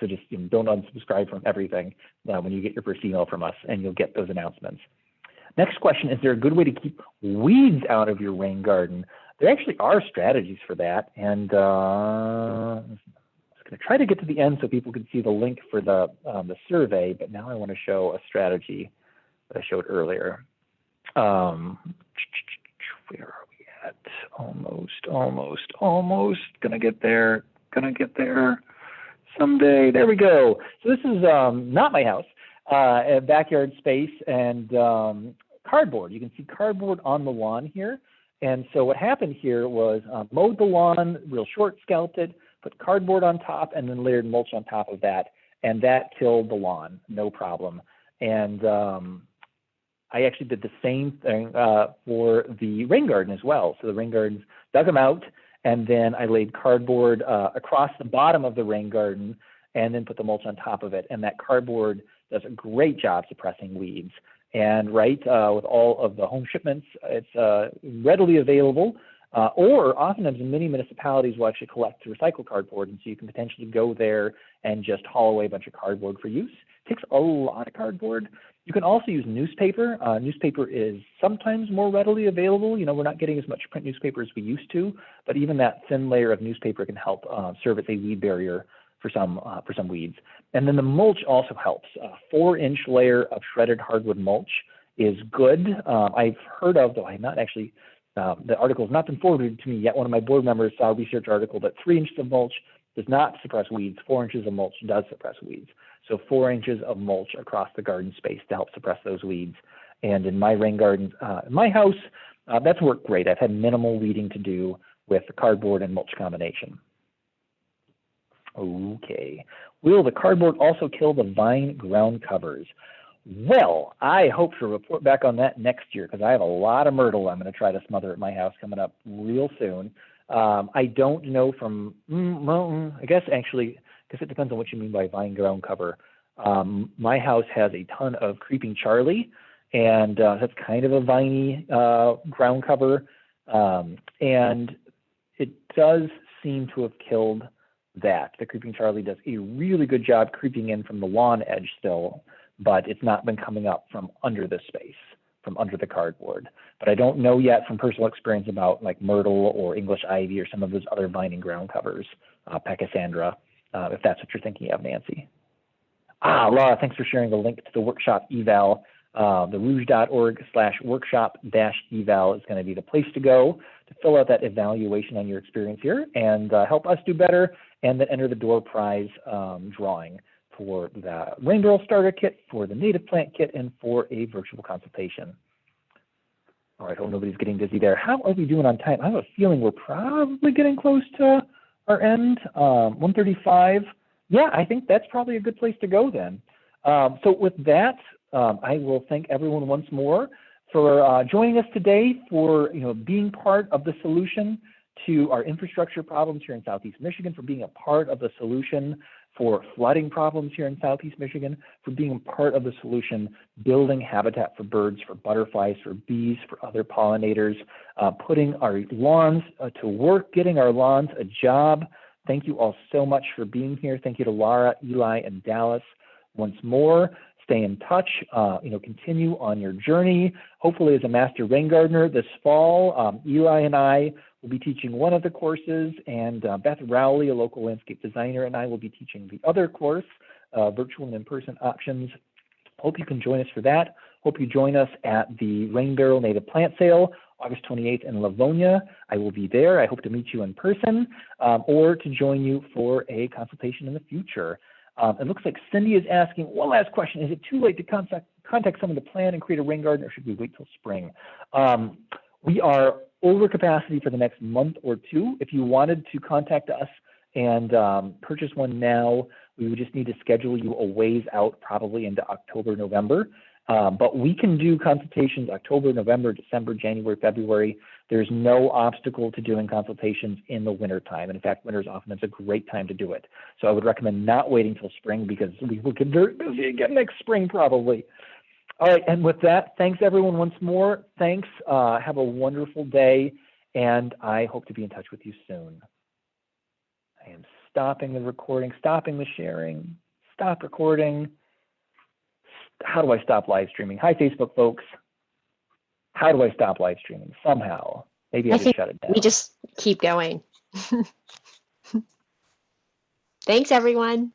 So just don't unsubscribe from everything when you get your first email from us, and you'll get those announcements. Next question, is there a good way to keep weeds out of your rain garden? There actually are strategies for that. And I'm going to try to get to the end so people can see the link for the survey, but now I want to show a strategy that I showed earlier. Where are we at? Almost. Gonna get there someday. There we go. So this is not my house, a backyard space and cardboard. You can see cardboard on the lawn here. And so what happened here was mowed the lawn, real short, scalped it, put cardboard on top, and then layered mulch on top of that. And that killed the lawn, no problem. And I actually did the same thing for the rain garden as well. So the rain gardens, dug them out, and then I laid cardboard across the bottom of the rain garden and then put the mulch on top of it. And that cardboard does a great job suppressing weeds. And with all of the home shipments, it's readily available. Or oftentimes many municipalities will actually collect recycled cardboard, and so you can potentially go there and just haul away a bunch of cardboard for use. It takes a lot of cardboard. You can also use newspaper. Newspaper is sometimes more readily available. We're not getting as much print newspaper as we used to, but even that thin layer of newspaper can help serve as a weed barrier for some weeds. And then the mulch also helps. A 4-inch layer of shredded hardwood mulch is good. I've heard of, though I have not actually, the article has not been forwarded to me yet. One of my board members saw a research article that 3 inches of mulch does not suppress weeds. 4 inches of mulch does suppress weeds. So 4 inches of mulch across the garden space to help suppress those weeds. And in my rain gardens, in my house, that's worked great. I've had minimal weeding to do with the cardboard and mulch combination. Okay. Will the cardboard also kill the vine ground covers? Well, I hope to report back on that next year because I have a lot of myrtle I'm going to try to smother at my house coming up real soon. I don't know from, I guess it depends on what you mean by vine ground cover. My house has a ton of creeping Charlie, and that's kind of a viney ground cover. And it does seem to have killed that. The creeping Charlie does a really good job creeping in from the lawn edge still, but it's not been coming up from under the space. from under the cardboard. But I don't know yet from personal experience about like myrtle or English ivy or some of those other vining ground covers, pachysandra, if that's what you're thinking of, Nancy. Laura, thanks for sharing the link to the workshop eval. The rouge.org/workshop-eval is going to be the place to go to fill out that evaluation on your experience here and help us do better, and then enter the door prize drawing for the Rain Barrel Starter Kit, for the Native Plant Kit, and for a virtual consultation. All right, hope nobody's getting dizzy there. How are we doing on time? I have a feeling we're probably getting close to our end, 1:35. Yeah, I think that's probably a good place to go then. So with that, I will thank everyone once more for joining us today, for being part of the solution to our infrastructure problems here in Southeast Michigan, for being a part of the solution for flooding problems here in Southeast Michigan, for being a part of the solution building habitat for birds, for butterflies, for bees, for other pollinators, putting our lawns to work, getting our lawns a job. Thank you all so much for being here. Thank you to Laura, Eli, and Dallas once more. Stay in touch, continue on your journey. Hopefully as a master rain gardener this fall, Eli and I will be teaching one of the courses, and Beth Rowley, a local landscape designer, and I will be teaching the other course, virtual and in-person options. Hope you can join us for that. Hope you join us at the Rain Barrel Native Plant Sale, August 28th in Livonia. I will be there. I hope to meet you in person, or to join you for a consultation in the future. It looks like Cindy is asking one last question. Is it too late to contact someone to plan and create a rain garden, or should we wait till spring? We are over capacity for the next month or two. If you wanted to contact us and purchase one now, we would just need to schedule you a ways out, probably into October, November. But we can do consultations October, November, December, January, February. There's no obstacle to doing consultations in the winter time. And in fact, winter is often a great time to do it. So I would recommend not waiting till spring, because we will get very busy again next spring probably. All right, and with that, thanks everyone once more. Thanks, have a wonderful day, and I hope to be in touch with you soon. I am stopping the recording, stopping the sharing, stop recording. How do I stop live streaming? Hi, Facebook folks. How do I stop live streaming? Somehow. Maybe I just shut it down. We just keep going. Thanks, everyone.